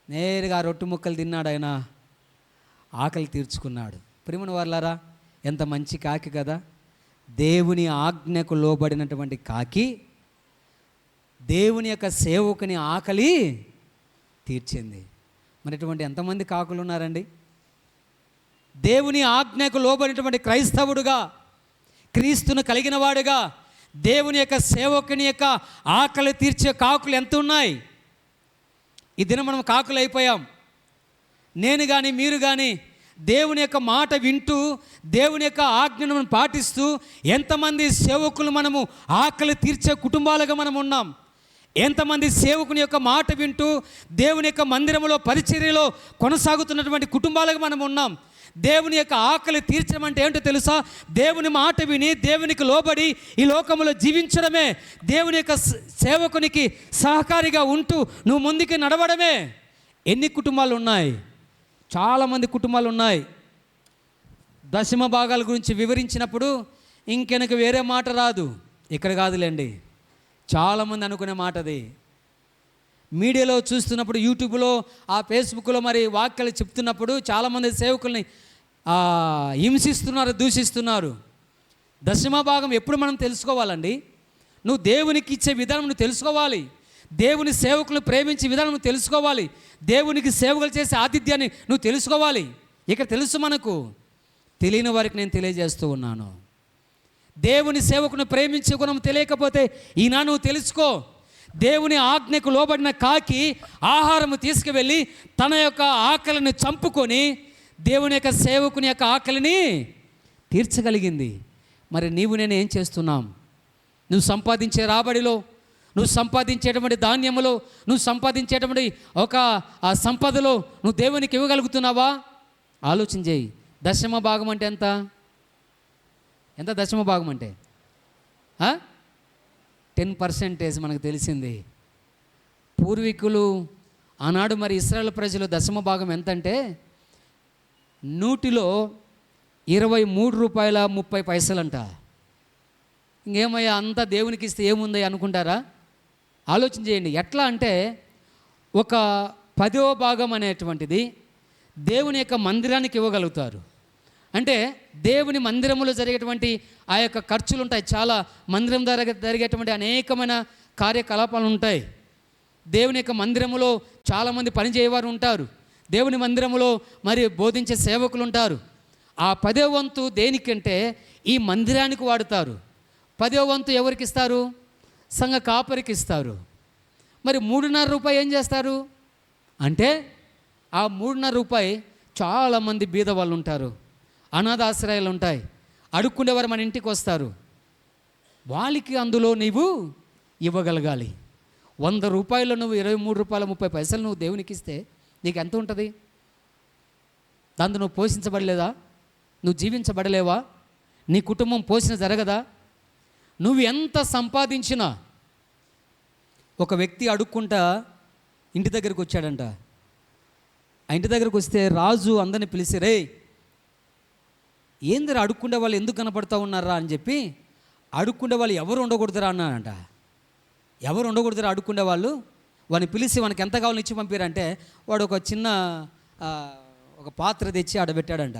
Speaker 4: నేరుగా రొట్టె ముక్కలు తిన్నాడు ఆయన, ఆకలి తీర్చుకున్నాడు. ప్రియమైన వారలారా, ఎంత మంచి కాకి కదా. దేవుని ఆజ్ఞకు లోబడినటువంటి కాకి దేవుని యొక్క సేవకుని ఆకలి తీర్చింది. మరి ఇటువంటి ఎంతమంది కాకులు ఉన్నారండి? దేవుని ఆజ్ఞకు లోబడినటువంటి క్రైస్తవుడుగా, క్రీస్తును కలిగిన వాడుగా దేవుని యొక్క సేవకుని యొక్క ఆకలి తీర్చే కాకులు ఎంత ఉన్నాయి? ఈ దినం మనం కాకులు అయిపోయాం. నేను కానీ మీరు కానీ దేవుని యొక్క మాట వింటూ దేవుని యొక్క ఆజ్ఞను మనం పాటిస్తూ ఎంతమంది సేవకులు మనము ఆకలి తీర్చే కుటుంబాలుగా మనం ఉన్నాం. ఎంతమంది సేవకుని యొక్క మాట వింటూ దేవుని యొక్క మందిరంలో పరిచర్యలో కొనసాగుతున్నటువంటి కుటుంబాలుగా మనం ఉన్నాం. దేవుని యొక్క ఆకలి తీర్చడం అంటే ఏంటో తెలుసా? దేవుని మాట విని దేవునికి లోబడి ఈ లోకంలో జీవించడమే. దేవుని యొక్క సేవకునికి సహకారిగా ఉంటూ నువ్వు ముందుకు నడవడమే. ఎన్ని కుటుంబాలు ఉన్నాయి? చాలామంది కుటుంబాలు ఉన్నాయి. దశమ భాగాల గురించి వివరించినప్పుడు ఇంకెనక వేరే మాట రాదు. ఇక్కడ కాదులేండి, చాలామంది అనుకునే మాట అది. మీడియాలో చూస్తున్నప్పుడు, యూట్యూబ్లో, ఆ ఫేస్బుక్లో మరి వాక్యాలు చెప్తున్నప్పుడు చాలామంది సేవకుల్ని హింసిస్తున్నారు, దూషిస్తున్నారు. దశమ భాగం ఎప్పుడు మనం తెలుసుకోవాలండి? నువ్వు దేవునికి ఇచ్చే విధానం నువ్వు తెలుసుకోవాలి. దేవుని సేవకులను ప్రేమించే విధానం నువ్వు తెలుసుకోవాలి. దేవునికి సేవకులు చేసే ఆతిథ్యాన్ని నువ్వు తెలుసుకోవాలి. ఇక్కడ తెలుసు మనకు, తెలియని వారికి నేను తెలియజేస్తూ ఉన్నాను. దేవుని సేవకుని ప్రేమించే గుణం తెలియకపోతే ఈనాడు నువ్వు తెలుసుకో. దేవుని ఆజ్ఞకు లోబడిన కాకి ఆహారము తీసుకువెళ్ళి తన యొక్క ఆకలిని చంపుకొని దేవుని యొక్క సేవకుని యొక్క ఆకలిని తీర్చగలిగింది. మరి నీవు నేను ఏం చేస్తున్నాం? నువ్వు సంపాదించే రాబడిలో, నువ్వు సంపాదించేటువంటి ధాన్యములో, నువ్వు సంపాదించేటువంటి ఒక ఆ సంపదలో నువ్వు దేవునికి ఇవ్వగలుగుతున్నావా? ఆలోచన చేయి. దశమ భాగం అంటే ఎంత? ఎంత దశమ భాగం అంటే 10% మనకు తెలిసింది. పూర్వీకులు ఆనాడు మరి ఇశ్రాయేలు ప్రజలు దశమ భాగం ఎంతంటే 100లో 23 రూపాయల 30 పైసలంట. ఇంకేమయ్యా అంతా దేవునికి ఇస్తే ఏముంది అనుకుంటారా? ఆలోచన చేయండి. ఎట్లా అంటే ఒక 10వ భాగం అనేటువంటిది దేవుని యొక్క మందిరానికి ఇవ్వగలుగుతారు. అంటే దేవుని మందిరంలో జరిగేటువంటి ఆ యొక్క ఖర్చులు ఉంటాయి. చాలా మందిరం ద్వారా జరిగేటువంటి అనేకమైన కార్యకలాపాలు ఉంటాయి. దేవుని యొక్క మందిరములో చాలామంది పనిచేయవారు ఉంటారు. దేవుని మందిరములో మరి బోధించే సేవకులు ఉంటారు. ఆ 10వ వంతు దేనికంటే ఈ మందిరానికి వాడుతారు. 10వ వంతు ఎవరికి ఇస్తారు? సంఘ కాపరికి ఇస్తారు. మరి 3.5 రూపాయి ఏం చేస్తారు అంటే ఆ 3.5 రూపాయి చాలామంది బీద వాళ్ళు ఉంటారు, అనాథాశ్రయాలు ఉంటాయి, అడుక్కునేవారు మన ఇంటికి వస్తారు. వాళ్ళకి అందులో నీవు ఇవ్వగలగాలి. 100 రూపాయలు నువ్వు 23 రూపాయల 30 పైసలు నువ్వు దేవునికి ఇస్తే నీకు ఎంత ఉంటుంది? దాంతో నువ్వు పోషించబడలేదా? నువ్వు జీవించబడలేవా? నీ కుటుంబం పోషణ జరగదా? నువ్వు ఎంత సంపాదించినా, ఒక వ్యక్తి అడుక్కుంటా ఇంటి దగ్గరికి వచ్చాడంట. ఆ ఇంటి దగ్గరికి వస్తే రాజు అందరిని పిలిచి, రే ఏందిరా అడుక్కుండే వాళ్ళు ఎందుకు కనపడతా ఉన్నారా అని చెప్పి, అడుక్కుండే వాళ్ళు ఎవరు ఉండకూడదురా అన్నాడంట. ఎవరు ఉండకూడదురా అడుక్కుండే వాళ్ళు? వాడిని పిలిచి వానికి ఎంత కావాలని ఇచ్చి పంపారంటే వాడు ఒక చిన్న ఒక పాత్ర తెచ్చి ఆడబెట్టాడంట.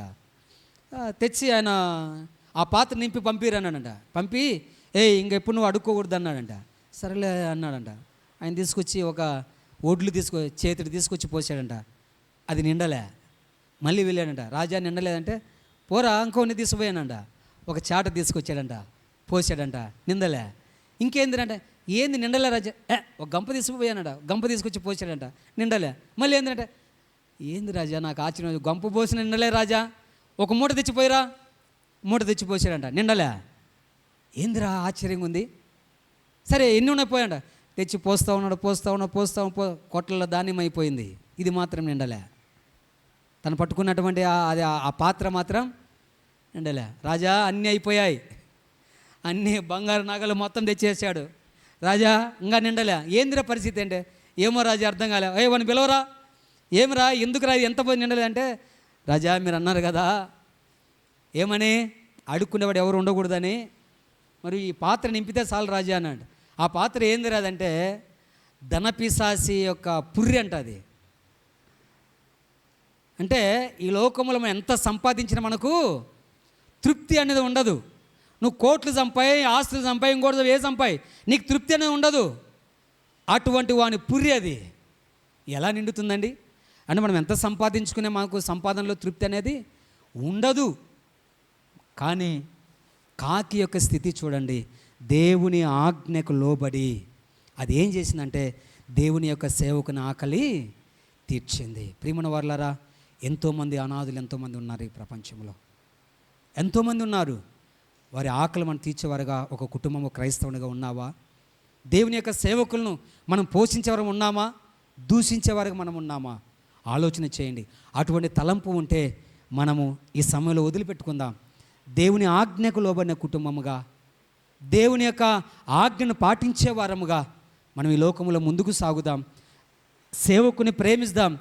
Speaker 4: తెచ్చి ఆయన ఆ పాత్ర నింపి పంపిరన్నాడంట. పంపి ఇంకెప్పుడు నువ్వు అడుక్కోకూడదు అన్నాడంట. సరేలే అన్నాడంట. ఆయన తీసుకొచ్చి ఒక ఒడ్లు చేతిని తీసుకొచ్చి పోసాడంట. అది నిండలే. మళ్ళీ వెళ్ళాడంట. రాజా నిండలేదంటే పోరా ఇంకోని తీసుకుపోయానంట. ఒక చాట తీసుకొచ్చాడంట, పోసాడంట, నిందలే. ఇంకేందినంటే ఏంది నిండలే రాజా? ఒక గంప తీసుకుపోయానంట. గంప తీసుకొచ్చి పోసాడంట, నిండలే. మళ్ళీ ఏంటంటే ఏంది రాజా నాకు ఆశ్చర్యం, గంప పోసిన నిండలే రాజా, ఒక మూట తెచ్చిపోయిరా. మూట తెచ్చిపోసాడంట, నిండలే. ఏందిరా ఆశ్చర్యంగా ఉంది. సరే ఎన్ని ఉన్నాయి పోయాడంట. తెచ్చి పోస్తూ ఉన్నాడు. కొట్లలో ధాన్యం అయిపోయింది. ఇది మాత్రం నిండలే. తను పట్టుకున్నటువంటి అది ఆ పాత్ర మాత్రం నిండలే. రాజా అన్నీ అయిపోయాయి, అన్నీ బంగారు నగలు మొత్తం తెచ్చేసాడు. రాజా ఇంకా నిండలే. ఏందిరా పరిస్థితి అంటే ఏమో రాజా అర్థం కాలే. వాడిని పిలవరా, ఏమిరా ఎందుకురా ఎంత పోయి నిండలే అంటే, రాజా మీరు అన్నారు కదా ఏమని, అడుక్కునేవాడు ఎవరు ఉండకూడదని, మరి ఈ పాత్ర నింపితే చాలు రాజా అన్నాడు. ఆ పాత్ర ఏంది రాదంటే ధనపిశాసి యొక్క పుర్రి అంట. అది అంటే ఈ లోకంలో మనం ఎంత సంపాదించినా మనకు తృప్తి అనేది ఉండదు. నువ్వు కోట్లు సంపాయి, ఆస్తులు సంపాయి, ఇంకోటి ఏ సంపాయి, నీకు తృప్తి అనేది ఉండదు. అటువంటి వాని పుర్రి అది ఎలా నిండుతుందండి? అంటే మనం ఎంత సంపాదించుకునే మనకు సంపాదనలో తృప్తి అనేది ఉండదు. కానీ కాకి యొక్క స్థితి చూడండి. దేవుని ఆజ్ఞకు లోబడి అది ఏం చేసిందంటే దేవుని యొక్క సేవకుని ఆకలి తీర్చింది. ప్రియమైన వారలారా, ఎంతోమంది అనాథులు ఎంతోమంది ఉన్నారు ఈ ప్రపంచంలో, ఎంతోమంది ఉన్నారు. వారి ఆకలి మనం తీర్చేవారుగా ఒక కుటుంబము క్రైస్తవునిగా ఉన్నావా? దేవుని యొక్క సేవకులను మనం పోషించేవారు ఉన్నామా? దూషించేవారుగా మనం ఉన్నామా? ఆలోచన చేయండి. అటువంటి తలంపు ఉంటే మనము ఈ సమయంలో వదిలిపెట్టుకుందాం. దేవుని ఆజ్ఞకు లోబడిన కుటుంబముగా, దేవుని యొక్క ఆజ్ఞను పాటించే వారముగా మనం ఈ లోకంలో ముందుకు సాగుదాం. సేవకుని ప్రేమిద్దాం,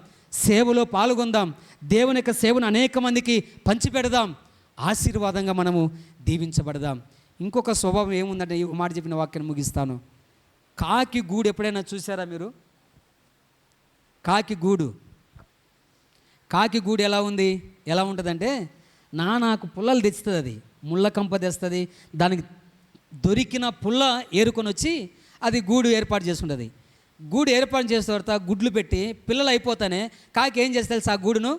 Speaker 4: సేవలో పాల్గొందాం, దేవుని యొక్క సేవను అనేక మందికి పంచిపెడదాం, ఆశీర్వాదంగా మనము దీవించబడదాం. ఇంకొక స్వభావం ఏముందంటే, ఈ మాట చెప్పిన వాక్యాన్ని ముగిస్తాను. కాకి గూడు ఎప్పుడైనా చూసారా మీరు? కాకి గూడు ఎలా ఉంది, ఎలా ఉంటుందంటే, నాకు పుల్లలు తెస్తుంది, అది ముళ్ళ కంప తెస్తుంది, దానికి దొరికిన పుల్ల ఏరుకొని వచ్చి అది గూడు ఏర్పాటు చేసుకుంటుంది. గూడు ఏర్పాటు చేసిన తర్వాత గుడ్లు పెట్టి పిల్లలు అయిపోతానే కాకి ఏం చేస్తుంది తెలుసా? ఆ గూడును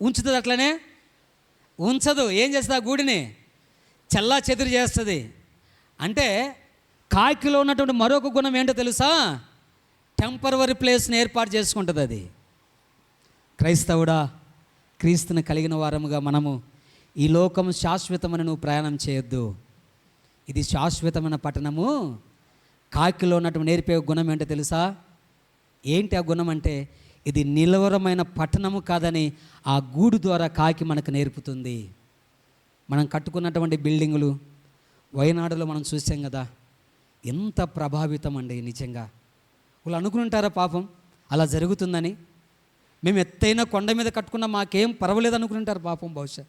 Speaker 4: ఉంచుతుంది, అట్లనే ఉంచదు. ఏం చేస్తుంది? ఆ గూడిని చల్లా చెదురు చేస్తుంది. అంటే కాకిలో ఉన్నటువంటి మరొక గుణం ఏంటో తెలుసా? టెంపరవరీ ప్లేస్ని ఏర్పాటు చేసుకుంటుంది అది. క్రైస్తవుడా, క్రీస్తుని కలిగిన వారముగా మనము ఈ లోకం శాశ్వతమని నువ్వు ప్రయాణం చేయొద్దు. ఇది శాశ్వతమైన పట్టణము. కాకిలో ఉన్నటువంటి నేర్పే గుణం ఏంటో తెలుసా? ఏంటి ఆ గుణం అంటే, ఇది నిలవరమైన పట్టణము కాదని ఆ గూడు ద్వారా కాకి మనకు నేర్పుతుంది. మనం కట్టుకున్నటువంటి బిల్డింగులు వయనాడులో మనం చూసాం కదా, ఎంత ప్రభావితం అండి నిజంగా. వాళ్ళు అనుకుంటారా పాపం అలా జరుగుతుందని? మేము ఎత్తైన కొండ మీద కట్టుకున్నా మాకేం పర్వాలేదు అనుకుంటారు పాపం. బహుశా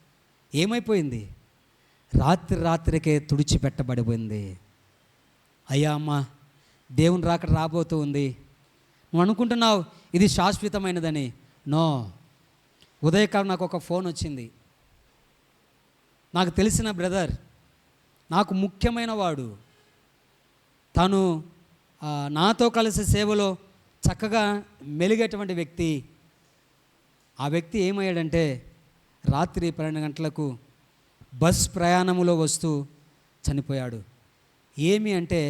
Speaker 4: ఏమైపోయింది? రాత్రికే తుడిచిపెట్టబడిపోయింది. అయ్యా అమ్మ, దేవుని రాకడ రాబోతూ ఉంది, నువ్వు అనుకుంటున్నావు ఇది శాశ్వతమైనదని. నో. ఉదయకాలం నాకు ఒక ఫోన్ వచ్చింది. నాకు తెలిసిన బ్రదర్, నాకు ముఖ్యమైన వాడు, తను నాతో కలిసి సేవలో చక్కగా మెలిగేటువంటి వ్యక్తి. ఆ వ్యక్తి ఏమయ్యాడంటే, రాత్రి 12 గంటలకు బస్ ప్రయాణములో వస్తూ చనిపోయాడు. ఏమి అంటే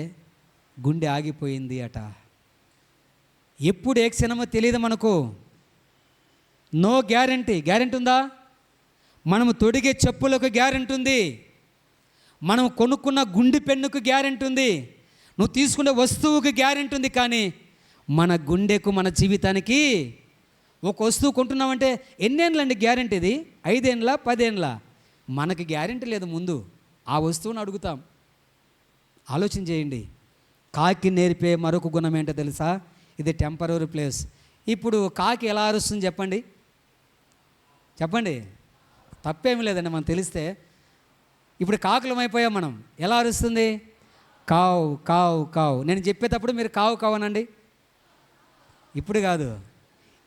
Speaker 4: గుండె ఆగిపోయింది అట. ఎప్పుడు ఏ క్షణమో తెలియదు మనకు. No guarantee. గ్యారంటీ ఉందా? మనము తొడిగే చెప్పులకు గ్యారంటీ ఉంది, మనం కొనుక్కున్న గుండె పెన్నుకు గ్యారంటీ ఉంది, నువ్వు తీసుకునే వస్తువుకి గ్యారంటీ ఉంది. కానీ మన గుండెకు, మన జీవితానికి ఒక వస్తువు కొంటున్నామంటే ఎన్నేళ్ళండి గ్యారంటీ? ఇది 5 ఏళ్ళ 10 ఏళ్ళ? మనకి గ్యారంటీ లేదు. ముందు ఆ వస్తువుని అడుగుతాం. ఆలోచన చేయండి. కాకి నేర్పే మరొక గుణం ఏంటో తెలుసా? ఇది టెంపరరీ ప్లేస్. ఇప్పుడు కాకి ఎలా అరుస్తుంది చెప్పండి? తప్పేమీ లేదండి, మనం తెలిస్తే. ఇప్పుడు కాకులం అయిపోయాం మనం. ఎలా అరుస్తుంది? కావు కావు కావు. నేను చెప్పేటప్పుడు మీరు కావు కావు అనండి. ఇప్పుడు కాదు,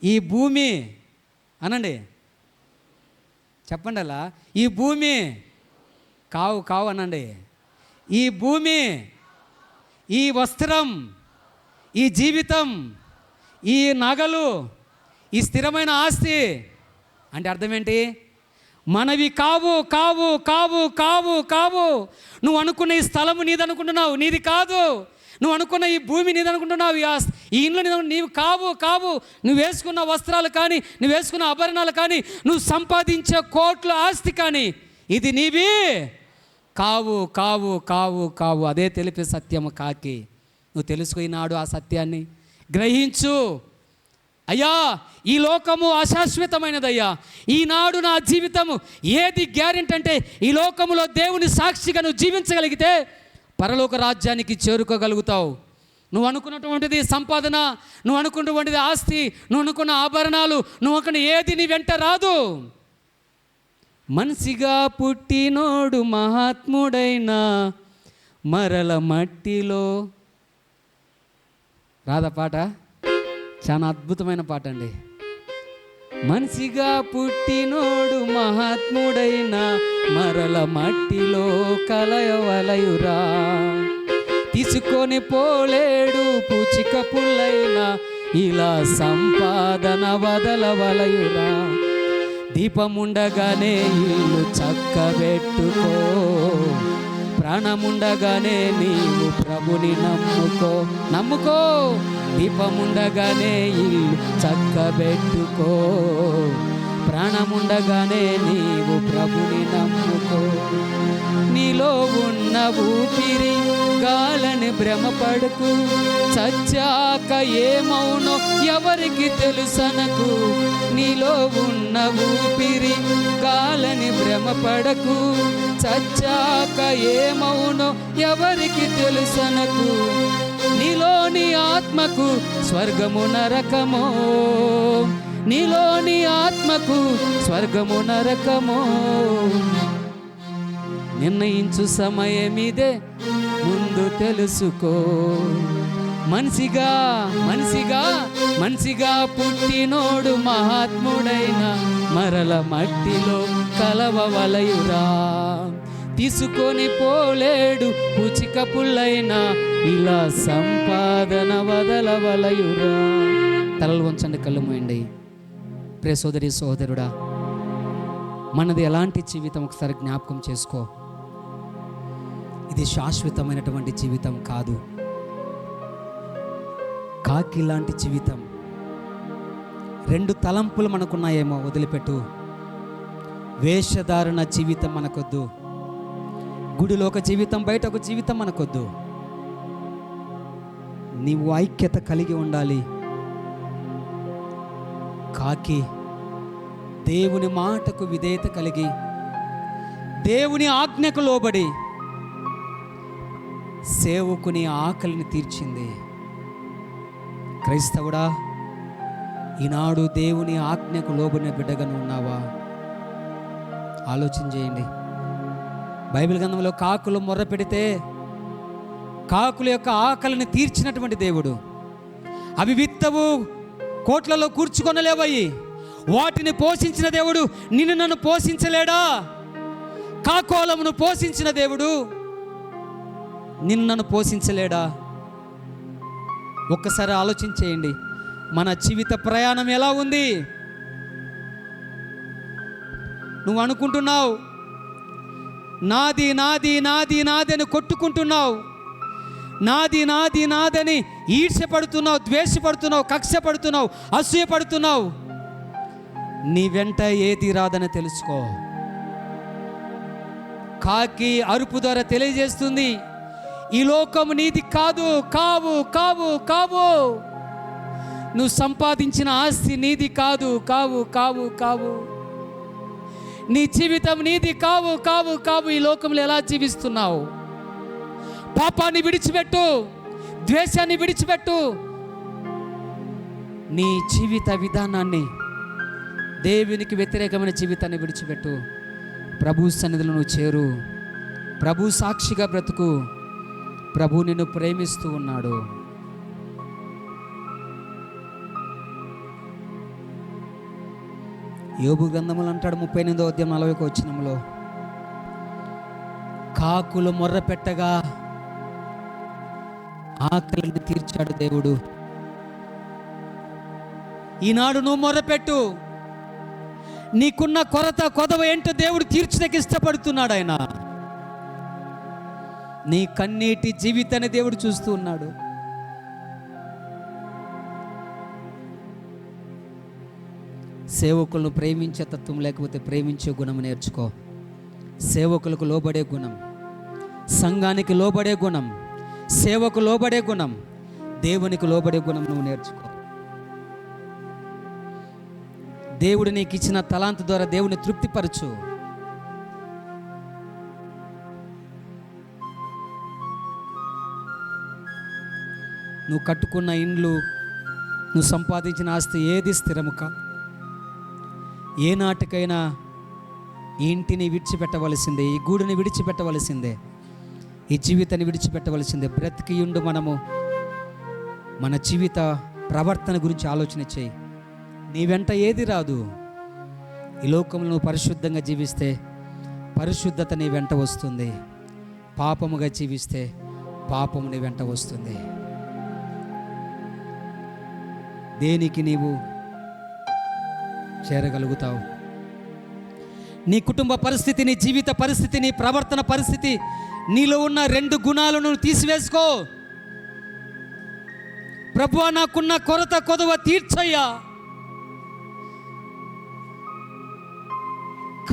Speaker 4: ఈ భూమి అనండి. చెప్పండి అలా. ఈ భూమి కావు కావు అనండి. ఈ భూమి, ఈ వస్త్రం, ఈ జీవితం, ఈ నగలు, ఈ స్థిరమైన ఆస్తి అంటే అర్థం ఏంటి? మనవి కావు కావు కావు కావు కావు. నువ్వు అనుకున్న ఈ స్థలము నీది అనుకుంటున్నావు, నీది కాదు. నువ్వు అనుకున్న ఈ భూమి నీది అనుకుంటున్నావు, ఈ ఇండ్లు నీవు కావు కావు. నువ్వు వేసుకున్న వస్త్రాలు కానీ, నువ్వు వేసుకున్న ఆభరణాలు కానీ, నువ్వు సంపాదించే కోట్ల ఆస్తి కానీ, ఇది నీవి కావు కావు కావు కావు. అదే తెలిపే సత్యము కాకి. నువ్వు తెలుసుకున్నాడు ఆ సత్యాన్ని, గ్రహించు. అయ్యా, ఈ లోకము అశాశ్వతమైనదయ్యా. ఈనాడు నా జీవితము ఏది గ్యారెంటీ అంటే, ఈ లోకములో దేవుని సాక్షిగా నువ్వు జీవించగలిగితే పరలోక రాజ్యానికి చేరుకోగలుగుతావు. నువ్వు అనుకున్నటువంటిది సంపాదన, నువ్వు అనుకున్నటువంటిది ఆస్తి, నువ్వు అనుకున్న ఆభరణాలు, నువ్వు అనుకున్న ఏది నీ వెంట రాదు. మనిషిగా పుట్టినోడు మహాత్ముడైనా మరల మట్టిలో. రాధా పాట చాలా అద్భుతమైన పాట అండి. మనిషిగా పుట్టినోడు మహాత్ముడైనా మరల మట్టిలో కలయవలయురా. తీసుకొని పోలేడు పూచిక పుల్లైనా ఇలా సంపాదన వదలవలయురా. దీపముండగానే ఇల్లు చక్కబెట్టుకో, ప్రాణముండగానే నీవు ప్రభుని నమ్ముకో. దీపముండగానే ఇల్లు చక్కబెట్టుకో, ప్రాణముండగానే నీవు ప్రభుని నమ్ముకో. నీలో ఉన్న ఊపిరి గాలని భ్రమపడకు, చచ్చాక ఏమౌనో ఎవరికి తెలుసనకు. నీలో ఉన్న ఊపిరి గాలని భ్రమపడకు, చచ్చాక ఏమౌనో ఎవరికి తెలుసనకు. నీలోని ఆత్మకు స్వర్గము నరకమో, నీలోని ఆత్మకు స్వర్గము నరకమో. నిర్ణయించు సమయమిదే ముందు తెలుసుకో. మనిషిగా మనిషిగా మనిషిగా పుట్టినోడు మహాత్ముడైన మరల మట్టిలో కలవవలయురా. తీసుకొని పోలేడు పుచిక పుల్లైనా ఇలా సంపాదన వదలవలయురా. తలలు వంచండి, కళ్ళు మూయండి. ప్రియ సోదరి సోదరుడా, మనది ఎలాంటి జీవితం ఒకసారి జ్ఞాపకం చేసుకో. ఇది శాశ్వతమైనటువంటి జీవితం కాదు. కాకి లాంటి జీవితం. 2 తలంపులు మనకున్నాయేమో వదిలిపెట్టు. వేషధారణ జీవితం మనకొద్దు. గుడిలో ఒక జీవితం, బయట ఒక జీవితం మనకొద్దు. నీవు ఐక్యత కలిగి ఉండాలి. కాకి దేవుని మాటకు విధేయత కలిగి, దేవుని ఆజ్ఞకు లోబడి సేవకుని ఆకలిని తీర్చింది. క్రైస్తవుడా, ఈనాడు దేవుని ఆజ్ఞకు లోబడిన బిడ్డగా ఉన్నావా? ఆలోచన చేయండి. బైబిల్ గ్రంథంలో కాకులు మొర్ర పెడితే కాకుల యొక్క ఆకలిని తీర్చినటువంటి దేవుడు. అవి విత్తవు, కోట్లలో కూర్చుకొనలేవయి. వాటిని పోషించిన దేవుడు నిన్ను నన్ను పోషించలేడా? కాకోలమును పోషించిన దేవుడు నిన్ను నన్ను పోషించలేడా? ఒక్కసారి ఆలోచించేయండి. మన జీవిత ప్రయాణం ఎలా ఉంది? నువ్వు అనుకుంటున్నావు నాది నాది నాది నాది అని కొట్టుకుంటున్నావు. నాది నాది నాదని ఈర్ష్యపడుతున్నావు, ద్వేషపడుతున్నావు, కక్షపడుతున్నావు, అసూయపడుతున్నావు. నీ వెంట ఏది రాదని తెలుసుకో. కాకి అరుపు ద్వారా తెలియజేస్తుంది, ఈ లోకం నీది కాదు, కావు కావు కావు. నువ్వు సంపాదించిన ఆస్తి నీది కాదు, కావు కావు కావు. నీ జీవితం నీది కావు కావు కావు. ఈ లోకంలో ఎలా జీవిస్తున్నావు? పాపాన్ని విడిచిపెట్టు, ద్వేషాన్ని విడిచిపెట్టు. నీ జీవిత విధానాన్ని, దేవునికి వ్యతిరేకమైన జీవితాన్ని విడిచిపెట్టు. ప్రభు సన్నిధిలో నువ్వు చేరు. ప్రభు సాక్షిగా బ్రతుకు. ప్రభు నిన్ను ప్రేమిస్తూ ఉన్నాడు. యోబు గ్రంథములు అంటాడు 38వ అధ్యాయం 40వ వచనంలో, కాకులు మొర్ర పెట్టగా ఆకలిని తీర్చాడు దేవుడు. ఈనాడు నువ్వు మొర్రపెట్టు. నీకున్న కొరత కొదవ ఏంటో దేవుడు తీర్చడానికి ఇష్టపడుతున్నాడు. ఆయన నీ కన్నీటి జీవితాన్ని దేవుడు చూస్తూ ఉన్నాడు. సేవకులను ప్రేమించే తత్వం లేకపోతే ప్రేమించే గుణం నేర్చుకో. సేవకులకు లోబడే గుణం, సంఘానికి లోబడే గుణం, సేవకు లోబడే గుణం, దేవునికి లోబడే గుణం నువ్వు నేర్చుకో. దేవుడు నీకు ఇచ్చిన తలాంతు ద్వారా దేవుని తృప్తిపరచు. నువ్వు కట్టుకున్న ఇండ్లు, నువ్వు సంపాదించిన ఆస్తి ఏది స్థిరము కా. ఏ నాటికైనా ఈ ఇంటిని విడిచిపెట్టవలసిందే, ఈ గూడుని విడిచిపెట్టవలసిందే, ఈ జీవితాన్ని విడిచిపెట్టవలసిందే. బ్రతికియుండు మనము మన జీవిత ప్రవర్తన గురించి ఆలోచన చేయి. నీ వెంట ఏది రాదు. ఈ లోకంలో నువ్వు పరిశుద్ధంగా జీవిస్తే పరిశుద్ధత నీ వెంట వస్తుంది. పాపముగా జీవిస్తే పాపము నీ వెంట వస్తుంది. దేనికి నీవు చేరగలుగుతావు? నీ కుటుంబ పరిస్థితి, నీ జీవిత పరిస్థితి, నీ ప్రవర్తన పరిస్థితి, నీలో ఉన్న 2 గుణాలను తీసివేసుకో. ప్రభువా, నాకున్న కొరత కొదవ తీర్చయ్యా.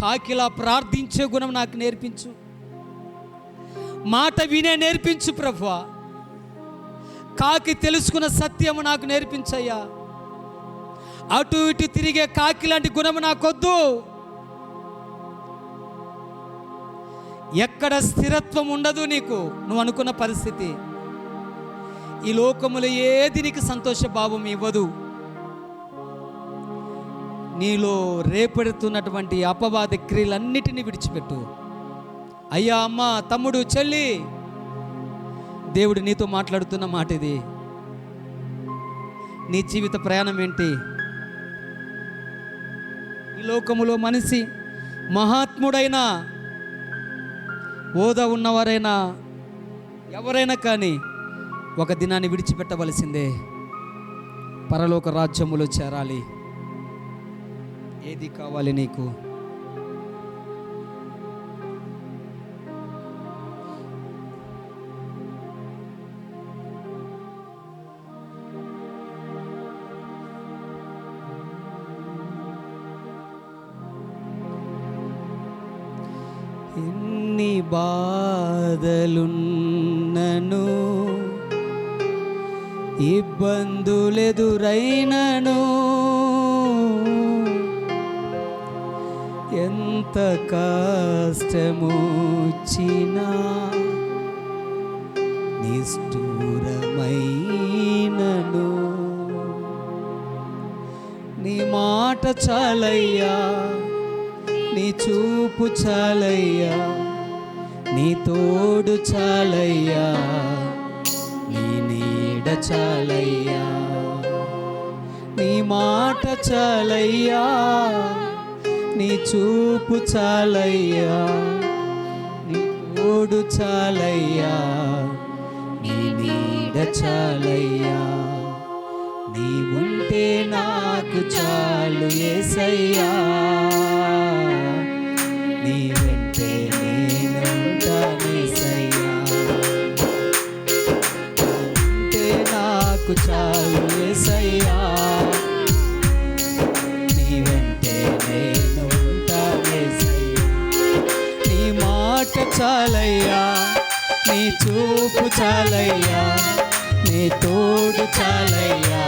Speaker 4: కాకిలా ప్రార్థించే గుణం నాకు నేర్పించు, మాట వినే నేర్పించు ప్రభువా. కాకి తెలుసుకున్న సత్యము నాకు నేర్పించయ్యా. అటు ఇటు తిరిగే కాకి లాంటి గుణము నాకొద్దు. ఎక్కడ స్థిరత్వం ఉండదు నీకు, నువ్వు అనుకున్న పరిస్థితి. ఈ లోకములో ఏది నీకు సంతోష భావం ఇవ్వదు. నీలో రేపెడుతున్నటువంటి అపవాద క్రియలన్నిటినీ విడిచిపెట్టు. అయ్యా, అమ్మ, తమ్ముడు, చెల్లి, దేవుడు నీతో మాట్లాడుతున్న మాట ఇది. నీ జీవిత ప్రయాణం ఏంటి? ఈ లోకములో మనిషి మహాత్ముడైనా, హోదా ఉన్నవారైనా, ఎవరైనా కానీ ఒక దినాన్ని విడిచిపెట్టవలసిందే. పరలోక రాజ్యములో చేరాలి. ఏది కావాలి నీకు? ఎన్ని బాధలున్నను, ఇబ్బందులెదురైనను, ఎంత కష్టమొచ్చినా నిష్ఠూరమైనను, నీ మాట చాలయ్యా, నీ చూపు చాలయ్యా, నీ తోడు చాలయ్యా, నీ నీడ చాలయ్యా, నీ మాట చాలయ్యా, నీ చూపు చాలయ్యా, నీ తోడు చాలయ్యా, నీ నీడ చాలయ్యా. నీ ఉంటే నాకు చాలు యేసయ్యా, నీ వెంటే నేనుంటానేసయ్యా. ఉంటే నాకు చాలు యేసయ్యా, నీ వెంటే నేనుంటానేసయ్యా. నీ మాట చాలయ్యా, నీ చూపు చాలయ్యా, నీ తోడు చాలయ్యా,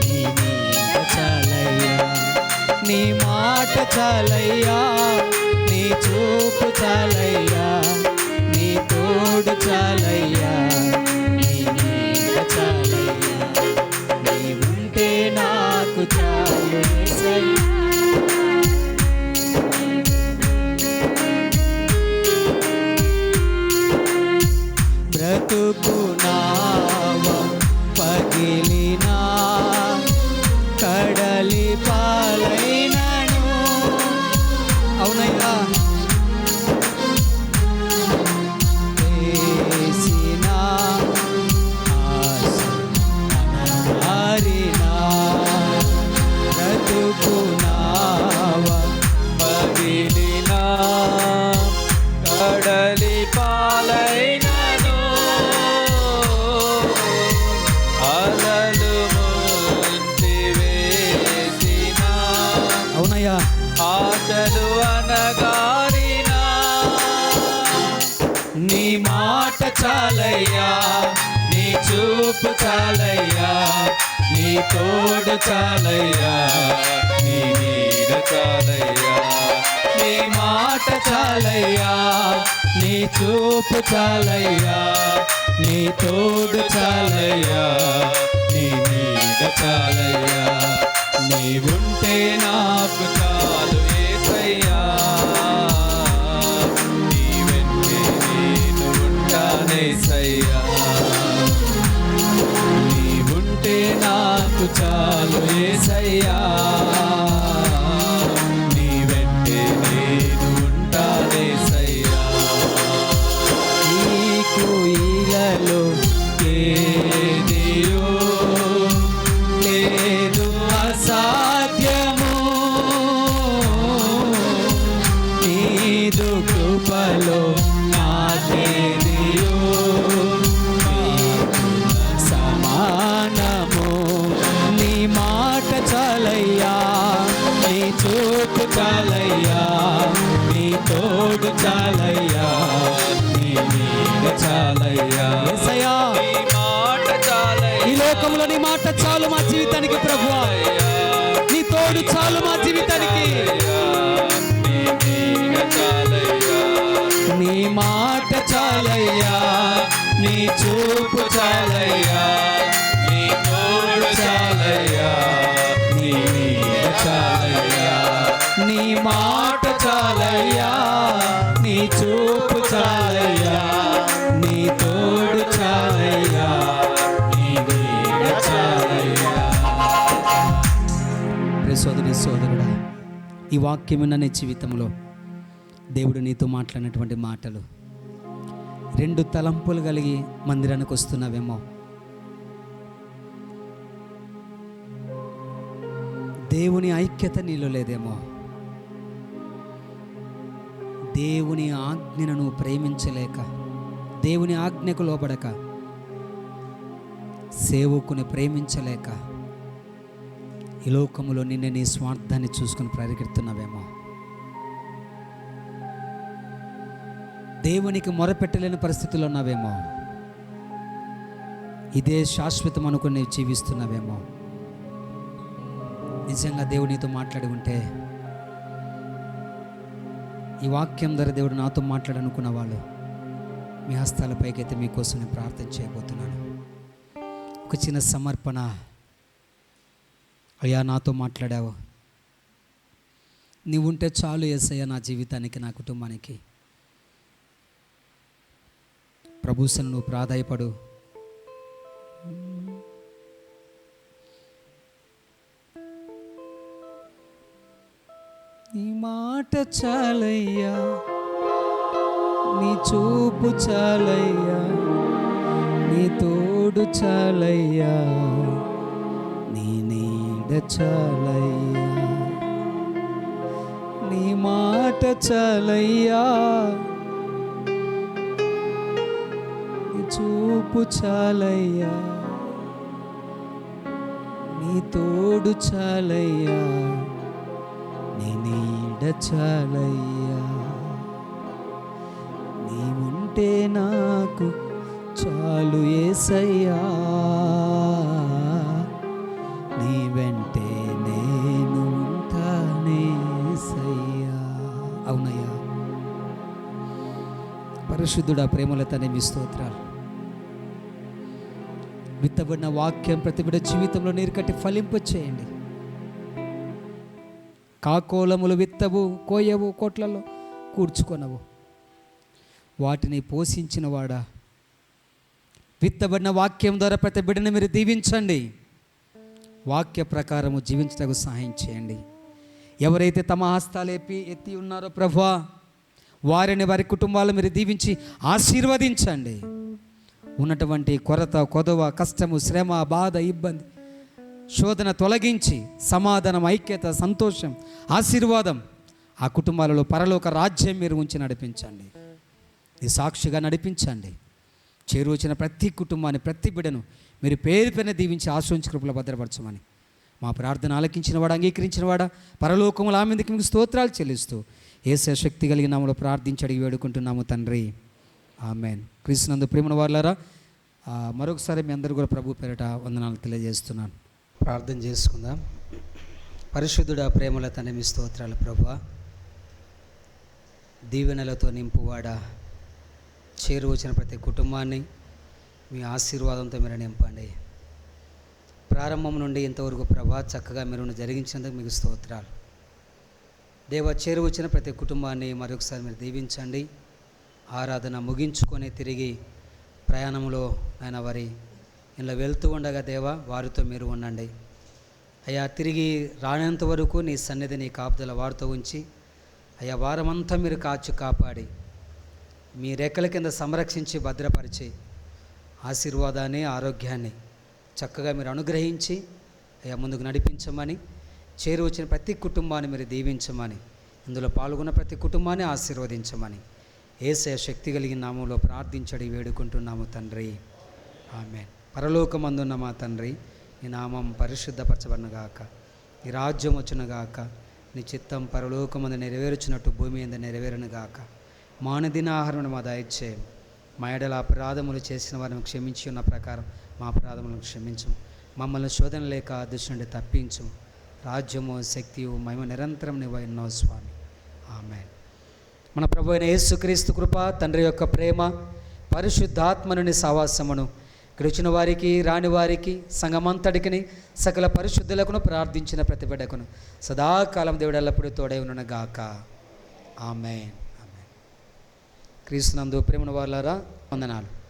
Speaker 4: నీ నీడ చాలయ్యా. నీ మాట చాలయ్యా, నీ చూపు చాలయ్యా, నీ తోడు చాలయ్యా, నీ నీడ చాలయ్యా. నీ ఉంటే నాకు చాలు యేసయ్యా. బ్రతుకు నావ పగిలినా, కడలి పాలైనను, అవునయ్యా, వేసిన ఆశ అనగారినా, బ్రతుకు నావ పగిలినా, కడలి పాలైనను, అలలు ముంచి వేసిన, అవునయ్యా, ఆశలు అనగారినా, నీ మాట చాలయ్యా, నీ చూపు చాలయ్యా, నీ తోడు చాలయ్యా, నీ నీడ చాలయ్యా. నీ మాట చాలయ్యా, నీ చూపు చాలయ్యా, నీ తోడు చాలయ్యా, నీ నీడ చాలయ్యా. నీ ఉంటే నాకు చాలు యేసయ్యా, నీ వెంటే నేను ఉంటానేసయ్యా. నీ ఉంటే నాకు చాలు యేసయ్యా, నీ వెంటే నేను ఉంటానేసయ్యా. నీకు ఈలలో ఏదియో లేదు అసాధ్యము, నీదు కృపలో నాకేదియో సమానము. నీ మాట చాలయ్యా, లోకంలో నీ మాట చాలు మా జీవితానికి ప్రభువా, నీ తోడు చాలు మా జీవితానికి. నీ మాట చాలయ్యా, నీ చూపు చాలయ్యా, నీ తోడు చాలయ్యా, నీ నీడ చాలయ్యా. నీ మాట చాలయ్యా, నీ చూపు చాలయ్యా, నీ తోడు చాలయ్యా, నీ నీడ చాలయ్యా. ప్రియ సోదరి సోదరుడా, ఈ వాక్యం విన్న నీ జీవితంలో దేవుడు నీతో మాట్లాడినటువంటి మాటలు, 2 తలంపులు కలిగి మందిరానికి వస్తున్నావేమో, దేవుని ఐక్యత నీలో లేదేమో, దేవుని ఆజ్ఞను నువ్వు ప్రేమించలేక, దేవుని ఆజ్ఞకు లోబడక, సేవకుని ప్రేమించలేక ఈ లోకములో నిన్నే నీ స్వార్థాన్ని చూసుకుని పరిగెడుతున్నావేమో, దేవునికి మొరపెట్టలేని పరిస్థితుల్లో ఉన్నావేమో, ఇదే శాశ్వతం అనుకుని నీవు జీవిస్తున్నావేమో. నిజంగా దేవుడు నీతో మాట్లాడి ఉంటే, ఈ వాక్యం ద్వారా దేవుడు నాతో మాట్లాడనుకున్న వాళ్ళు మీ హస్తాల పైకైతే మీకోసం నేను ప్రార్థన చేయబోతున్నాను. ఒక చిన్న సమర్పణ. అయ్యా, నాతో మాట్లాడావు, నీవు ఉంటే చాలు యేసయ్యా నా జీవితానికి, నా కుటుంబానికి. ప్రభువును నువ్వు ప్రాధాయపడు. నీ మాట చాలయ్యా, నీ చూపు చాలయ్యా, నీ తోడు చాలయ్యా, నీ నీడ చాలయ్యా. నీ మాట చాలయ్యా, నీ చూపు చాలయ్యా, నీ తోడు చాలయ్యా, నీ నీడ చాలయ్యా. నీవుంటే నాకు చాలు యేసయ్యా, నీ వెంటే నేను ఉంటానే యేసయ్యా. అవునయ్యా, పరిశుద్ధుడా, ప్రేమలతోనే మీ స్తోత్రాలు. విత్తబడిన వాక్యం ప్రతి బిడ్డ జీవితంలో నీరు కట్టి ఫలింప చేయండి. కాకోలములు విత్తవు, కోయవు, కోట్లలో కూర్చుకొనవు, వాటిని పోషించిన వాడా, విత్తబడిన వాక్యం ద్వారా ప్రతి బిడ్డని మీరు దీవించండి. వాక్య ప్రకారము జీవించడానికి సహాయం చేయండి. ఎవరైతే తమ హస్తాలు ఎత్తి ఉన్నారో ప్రభువా, వారిని వారి కుటుంబాలు మీరు దీవించి ఆశీర్వదించండి. ఉన్నటువంటి కొరత, కొదవ, కష్టము, శ్రమ, బాధ, ఇబ్బంది, శోధన తొలగించి సమాధానం, ఐక్యత, సంతోషం, ఆశీర్వాదం ఆ కుటుంబాలలో పరలోక రాజ్యం మీరు ఉంచి నడిపించండి. ఈ సాక్షిగా నడిపించండి. చేరువచ్చిన ప్రతి కుటుంబాన్ని, ప్రతి బిడ్డను మీరు పేరు పైన దీవించి ఆశ్రయించి కృపలో భద్రపరచమని మా ప్రార్థన ఆలకించిన వాడు, అంగీకరించిన వాడా, పరలోకములు ఆ మీదకి మీకు స్తోత్రాలు చెల్లిస్తూ యేసయ్య శక్తి కలిగిన నామములో ప్రార్థించి అడిగి వేడుకుంటున్నాము తండ్రి, ఆమెన్. క్రీస్తునందు ప్రేమన వారులారా, మరొకసారి మీ అందరూ కూడా ప్రభు పేరిట వందనాలు తెలియజేస్తున్నాను.
Speaker 1: ప్రార్థన చేసుకుందాం. పరిశుద్ధుడా, ప్రేమల తండ్రి, మీ స్తోత్రాలు ప్రభువా. దీవెనలతో నింపువాడా, చేరువచ్చిన ప్రతి కుటుంబాన్ని మీ ఆశీర్వాదంతో మీరు నింపండి. ప్రారంభం నుండి ఇంతవరకు ప్రభా చక్కగా మీరు జరిగించినందుకు మీకు స్తోత్రాలు. దేవ, చేరువచ్చిన ప్రతి కుటుంబాన్ని మరొకసారి మీరు దీవించండి. ఆరాధన ముగించుకొని తిరిగి ప్రయాణంలో ఆయన వారి ఇలా వెళ్తూ ఉండగా దేవ, వారితో మీరు ఉండండి అయ్యా. తిరిగి రానంత వరకు నీ సన్నిధి, నీ కాపుదల వారితో ఉంచి అయ్యా, వారమంతా మీరు కాపాడి మీ రెక్కల కింద సంరక్షించి భద్రపరిచి ఆశీర్వాదాన్ని, ఆరోగ్యాన్ని చక్కగా మీరు అనుగ్రహించి అయ్యా ముందుకు నడిపించమని, చేరువచ్చిన ప్రతి కుటుంబాన్ని మీరు దీవించమని, ఇందులో పాల్గొన్న ప్రతి కుటుంబాన్ని ఆశీర్వదించమని యేసయ్య శక్తి కలిగిన నామంలో ప్రార్థించడి వేడుకుంటున్నాము తండ్రి, ఆమేన్. పరలోకమందున్న మా తండ్రి, నీ నామం పరిశుద్ధపరచబడునుగాక, నీ రాజ్యం వచ్చునుగాక, నీ చిత్తం పరలోకమందు నెరవేర్చినట్టు భూమి మీద నెరవేరునుగాక. మానదిన ఆహారం మా దయచేయం, మా ఎడల అపరాధములు చేసిన వారిని క్షమించి ఉన్న ప్రకారం మా అపరాధములను క్షమించు, మమ్మల్ని శోధన లేక దుష్టు నుండి తప్పించు. రాజ్యము, శక్తియు, మహిమ నిరంతరం నీవై ఉన్నావు స్వామి. ఆమేన్. మన ప్రభు అయిన యేసుక్రీస్తు కృప, తండ్రి యొక్క ప్రేమ, పరిశుద్ధాత్మనుని సహవాసమును ఇక్కడ వచ్చిన వారికి, రాని వారికి, సంఘమంతటికిని, సకల పరిశుద్ధులకును, ప్రార్థించిన ప్రతి బిడ్డకును సదాకాలం దేవుడు ఎల్లప్పుడూ తోడై ఉన్నను గాక. ఆమేన్. ఆమేన్. క్రీస్తునందు ప్రేమను వారలారా, వందనాలు.